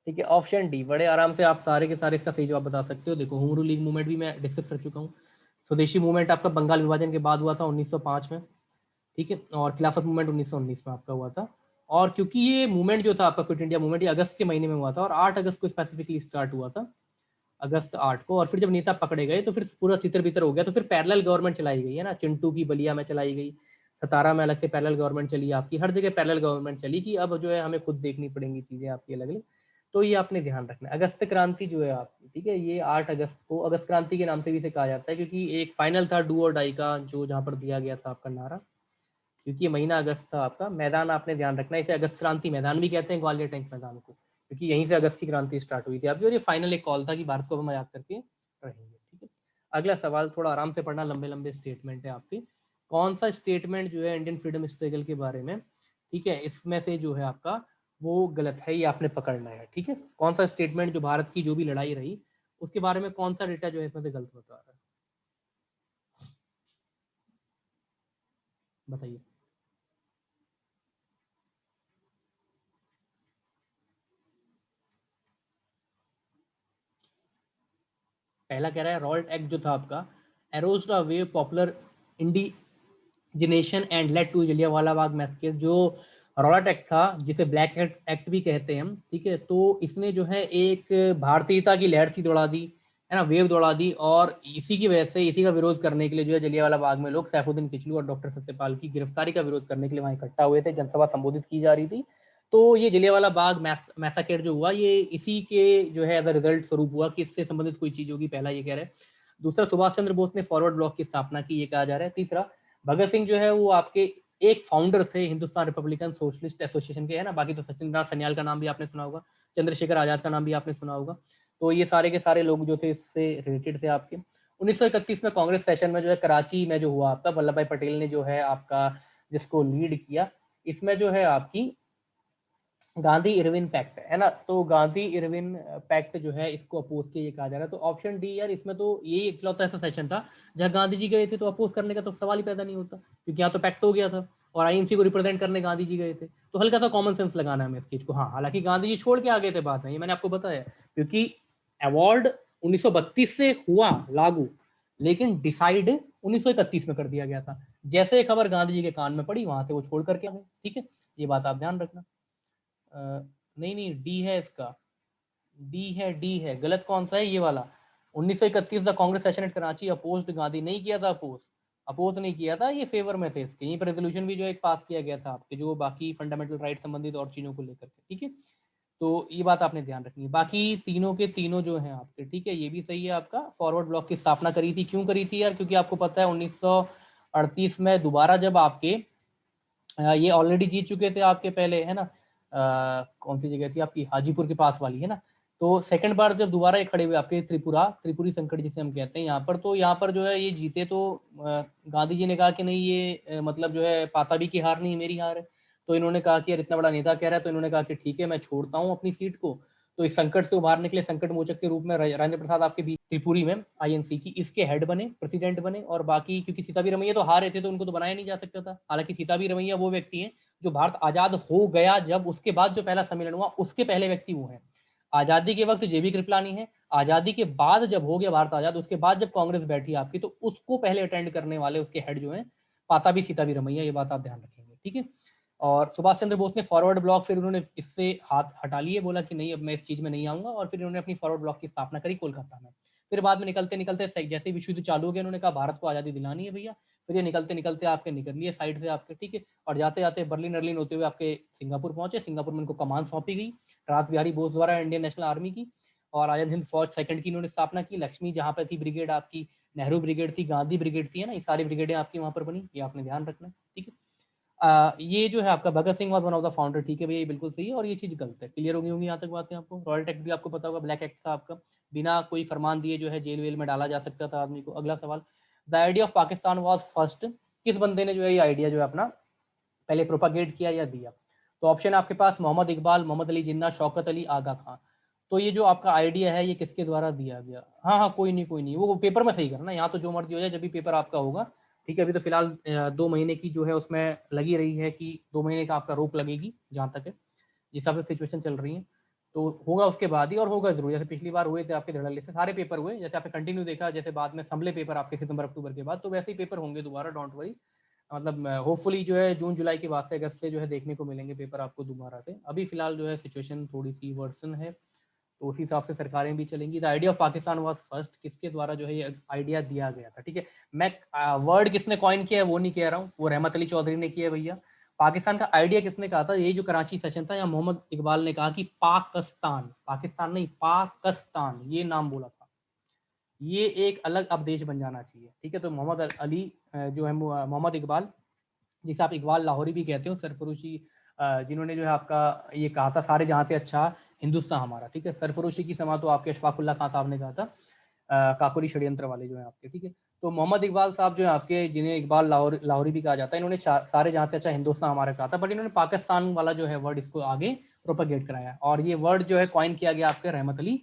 ठीक है, ऑप्शन डी, बड़े आराम से आप सारे के सारे इसका सही जवाब बता सकते हो। देखो, होम रूल लीग मूवमेंट भी मैं डिस्कस कर चुका हूँ, स्वदेशी मूवमेंट आपका बंगाल विभाजन के बाद हुआ था 1905 में, ठीक है, और खिलाफत मूवमेंट 1919 में आपका हुआ था। और क्योंकि ये मूवमेंट जो था आपका क्विट इंडिया मूवमेंट, ये अगस्त के महीने में हुआ था और 8 अगस्त को स्पेसिफिकली स्टार्ट हुआ था, अगस्त 8 को, और फिर जब नेता पकड़े गए तो फिर पूरा तितर बितर हो गया, तो फिर पैरेलल गवर्नमेंट चलाई गई है ना, चिंटू की बलिया में चलाई गई, सतारा में अलग से पैरेलल गवर्नमेंट चली आपकी, हर जगह पैरेलल गवर्नमेंट चली कि अब जो है हमें खुद देखनी पड़ेंगी चीजें आपकी अलग अलग। तो ये आपने ध्यान रखना है। अगस्त क्रांति जो है आपकी, ठीक है, ये 8 अगस्त को अगस्त क्रांति के नाम से भी इसे कहा जाता है, क्योंकि एक फाइनल था डू और डाई का, जो जहाँ पर दिया गया था आपका नारा, क्योंकि ये महीना अगस्त था आपका। मैदान आपने ध्यान रखना है, इसे अगस्त क्रांति मैदान भी कहते हैं, ग्वालियर टैंक मैदान को, क्योंकि यहीं से अगस्त की क्रांति स्टार्ट हुई थी आपकी, और ये फाइनल एक कॉल था कि भारत को हम याद करके रहेंगे, ठीक है। अगला सवाल थोड़ा आराम से पढ़ना, लंबे लंबे स्टेटमेंट है आपके। कौन सा स्टेटमेंट जो है इंडियन फ्रीडम स्ट्रगल के बारे में, ठीक है, इसमें से जो है आपका वो गलत है, ये आपने पकड़ना है, ठीक है। कौन सा स्टेटमेंट जो भारत की जो भी लड़ाई रही उसके बारे में कौन सा डेटा जो है इसमें से गलत बता रहा है, बताइए। पहला कह रहा है रॉल्ट एक्ट जो था आपका, aroused a wave popular indignation and led to Jallianwala Bagh massacre. जो रॉल्ट एक्ट था, जिसे ब्लैक एक्ट भी कहते हैं हम, ठीक है, तो इसने जो है एक भारतीयता की लहर सी दौड़ा दी है ना, वेव दौड़ा दी, और इसी की वजह से, इसी का विरोध करने के लिए जो है जलियांवाला बाग में लोग सैफुद्दीन किचलू और डॉक्टर सत्यपाल की गिरफ्तारी का विरोध करने के लिए वहां इकट्ठा हुए थे, जनसभा संबोधित की जा रही थी। तो ये जलियांवाला बाग मैसाकेर जो हुआ, ये इसी के जो है एज अ रिजल्ट स्वरूप हुआ कि इससे संबंधित कोई चीज होगी, पहला ये कह रहे हैं। दूसरा, सुभाष चंद्र बोस ने फॉरवर्ड ब्लॉक की स्थापना की, ये कहा जा रहा है। तीसरा, भगत सिंह जो है वो आपके एक फाउंडर थे हिंदुस्तान रिपब्लिकन सोशलिस्ट एसोसिएशन के, है ना, बाकी तो सचिंद्र नाथ सन्याल का नाम भी आपने सुना होगा, चंद्रशेखर आजाद का नाम भी आपने सुना होगा। तो ये सारे के सारे लोग जो थे इससे रिलेटेड थे आपके। 1931 में कांग्रेस सेशन में जो है कराची में जो हुआ आपका, वल्लभ भाई पटेल ने जो है आपका जिसको लीड किया, इसमें जो है आपकी गांधी इरविन पैक्ट है ना, तो गांधी इरविन पैक्ट जो है इसको अपोज किया, ये कहा जा रहा है। तो ऑप्शन डी यार, इसमें तो यही इकलौता ऐसा सेशन था जहां गांधी जी गए थे, तो अपोज करने का तो सवाल ही पैदा नहीं होता, क्योंकि यहाँ तो पैक्ट हो गया था और आईएनसी को रिप्रेजेंट करने गांधी जी गए थे, तो हल्का सा कॉमन सेंस लगाना है हमें इस चीज को। हाँ, हालांकि गांधी जी छोड़ के आ गए थे बाद में, ये मैंने आपको बताया, क्योंकि अवार्ड 1932 से हुआ लागू, लेकिन डिसाइड 1931 में कर दिया गया था। जैसे खबर गांधी जी के कान में पड़ी, वहां से वो छोड़ करके आ गए, ठीक है, ये बात आप ध्यान रखना। नहीं नहीं, डी है इसका, डी है गलत, कौन सा है ये वाला। 1931 the Congress session at Karachi opposed Gandhi, नहीं किया था अपोज नहीं किया था, ये फेवर में थे इसके। यहीं पर रेजोल्यूशन भी जो एक पास किया गया था आपके, जो बाकी फंडामेंटल राइट संबंधित और चीजों को लेकर के, ठीक है। तो ये बात आपने ध्यान रखनी है। बाकी तीनों के तीनों जो हैं आपके, ठीक है, ये भी सही है आपका। फॉरवर्ड ब्लॉक की स्थापना करी थी, क्यों करी थी यार, क्योंकि आपको पता है 1938 में दोबारा जब आपके ये ऑलरेडी जीत चुके थे आपके पहले, है ना, कौन सी जगह थी आपकी, हाजीपुर के पास वाली, है ना, तो सेकंड बार जब दोबारा ये खड़े हुए आपके त्रिपुरी संकट जिसे हम कहते हैं यहाँ पर, तो यहाँ पर जो है ये जीते तो गांधी जी ने कहा कि नहीं ये मतलब जो है पाताबी की हार नहीं मेरी हार है। तो इन्होंने कहा कि यार इतना बड़ा नेता कह रहा है, तो इन्होंने कहा कि ठीक है मैं छोड़ता हूँ अपनी सीट को। तो इस संकट से उभारने के लिए संकट मोचक के रूप में राजेंद्र प्रसाद आपके बीच त्रिपुरी में आईएनसी की इसके हेड बने, प्रेसिडेंट बने। और बाकी क्योंकि सीताबी रमैया तो हारे थे तो उनको तो बनाया नहीं जा सकता था। हालांकि सीताबी रमैया वो व्यक्ति हैं जो भारत आजाद हो गया जब उसके बाद जो पहला सम्मेलन हुआ उसके पहले व्यक्ति वो है। आजादी के वक्त जेबी कृपलानी है, आजादी के बाद जब हो गया भारत आजाद उसके बाद जब कांग्रेस बैठी आपकी तो उसको पहले अटेंड करने वाले उसके हेड जो है पाताबी सीताबी रमैया, ये बात आप ध्यान रखेंगे, ठीक है। और सुभाष चंद्र बोस ने फॉरवर्ड ब्लॉक फिर उन्होंने इससे हाथ हटा लिए, बोला कि नहीं अब मैं इस चीज में नहीं आऊंगा, और फिर उन्होंने अपनी फॉरवर्ड ब्लॉक की स्थापना करी कोलकाता में। फिर बाद में निकलते निकलते जैसे विश्व युद्ध चालू हो गया उन्होंने कहा भारत को आजादी दिलानी है भैया। फिर ये निकलते निकलते आपके निकल लिए साइड से आपके, ठीक है। और जाते जाते बर्लिन होते हुए आपके सिंगापुर पहुंचे। सिंगापुर में उनको कमान सौंपी गई रास बिहारी बोस द्वारा इंडियन नेशनल आर्मी की। और आजाद हिंद फौज सेकंड की इन्होंने स्थापना की। लक्ष्मी जहां पर थी ब्रिगेड आपकी, नेहरू ब्रिगेड थी, गांधी ब्रिगेड थी, है ना, ये सारी ब्रिगेडें आपकी वहां पर बनी, ये आपने ध्यान रखना है, ठीक है। ये जो है आपका Bhagat Singh was one of the founder, ठीक है भैया, ये बिल्कुल सही है। और ये चीज गलत है, क्लियर होगी यहाँ तक बातें आपको। रॉयल एक्ट भी आपको पता होगा, ब्लैक एक्ट था आपका, बिना कोई फरमान दिए जो है जेल वेल में डाला जा सकता था आदमी को। अगला सवाल, the idea of Pakistan was first, किस बंदे ने जो है ये आइडिया जो है अपना पहले प्रोपागेट किया या दिया? तो ऑप्शन आपके पास मोहम्मद इकबाल, मोहम्मद अली जिन्ना, शौकत अली, आगा खां। तो ये जो आपका आइडिया है ये किसके द्वारा दिया गया? हाँ हाँ कोई नहीं, वो पेपर में सही करना, यहाँ तो जो मर्जी हो जाए, जब भी पेपर आपका होगा, ठीक है। अभी तो फिलहाल 2 महीने की जो है उसमें लगी रही है कि 2 महीने का आपका रोक लगेगी जहाँ तक है, जिस हिसाब से सिचुएशन चल रही है। तो होगा उसके बाद ही, और होगा जरूर। जैसे पिछली बार हुए थे आपके धड़ल्ले से सारे पेपर हुए, जैसे आपने कंटिन्यू देखा, जैसे बाद में संभले पेपर आपके सितंबर अक्टूबर के बाद, तो वैसे ही पेपर होंगे दोबारा, डोंट वरी। मतलब होपफुली जो है जून जुलाई के बाद से, अगस्त से जो है देखने को मिलेंगे पेपर आपको दोबारा से। अभी फिलहाल जो है सिचुएशन थोड़ी सी वर्सन है, तो उसी हिसाब से सरकारें भी चलेंगी। The idea of Pakistan was first, किसके द्वारा जो है ये आइडिया दिया गया था, ठीक है। मैं वर्ड किसने कॉइन किया है वो नहीं कह रहा हूँ, वो रहमत अली चौधरी ने किया है भैया। पाकिस्तान का आइडिया किसने कहा था? यही जो कराची सेशन था, यहाँ मोहम्मद इकबाल ने कहा कि पाकिस्तान, पाकिस्तान नहीं पाकिस्तान, ये नाम बोला था। ये एक अलग अब देश बन जाना चाहिए, ठीक है। तो मोहम्मद अली जो है मोहम्मद इकबाल, जिसे आप इकबाल लाहौरी भी कहते हो, सरफरोशी जिन्होंने जो है आपका ये कहा था सारे जहाँ से अच्छा हिंदुस्तान हमारा, ठीक है। सरफरोशी की समा तो आपके अशफाकुल्ला खान साहब ने कहा था, काकोरी षड्यंत्र वाले जो है आपके, ठीक है। तो मोहम्मद इकबाल साहब जो है आपके, जिन्हें इकबाल लाहौरी भी कहा जाता है, इन्होंने सारे जहाँ से अच्छा हिंदुस्तान हमारा कहा था, बट इन्होंने पाकिस्तान वाला जो है वर्ड इसको आगे प्रोपगेट कराया। और ये वर्ड जो है कॉइन किया गया आपके रहमत अली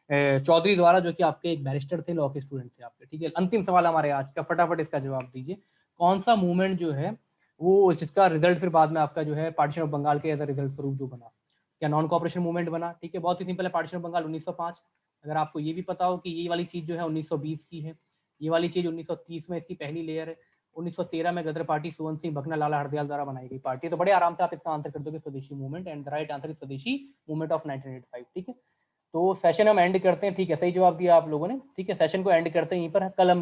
चौधरी द्वारा, जो कि आपके एक बैरिस्टर थे, लॉ के स्टूडेंट थे आपके, ठीक है। अंतिम सवाल हमारे आज का, फटाफट इसका जवाब दीजिए। कौन सा मूवमेंट जो है वो, जिसका रिजल्ट फिर बाद में आपका जो है पार्टीशन ऑफ बंगाल के एज अ रिजल्ट स्वरूप जो बना? क्या नॉन कॉपरेशन मूवमेंट बना? ठीक है, बहुत ही सिंपल है, पार्टीशन ऑफ बंगाल 1905। अगर आपको ये भी पता हो कि ये वाली चीज जो है 1920 की है, ये वाली चीज 1930 में इसकी पहली लेयर है, 1913 में गदर पार्टी सुवंत सिंह भकना लाला हरदयाल द्वारा बनाई गई पार्टी। तो बड़े आराम से आप इसका आंसर कर दोगे स्वदेशी movement, and the right answer is स्वदेशी मूवमेंट ऑफ 1985, ठीक है। तो सेशन हम एंड करते हैं, ठीक है, सही जवाब दिया आप लोगों ने, ठीक है। सेशन को एंड करते हैं यहीं पर, कल हम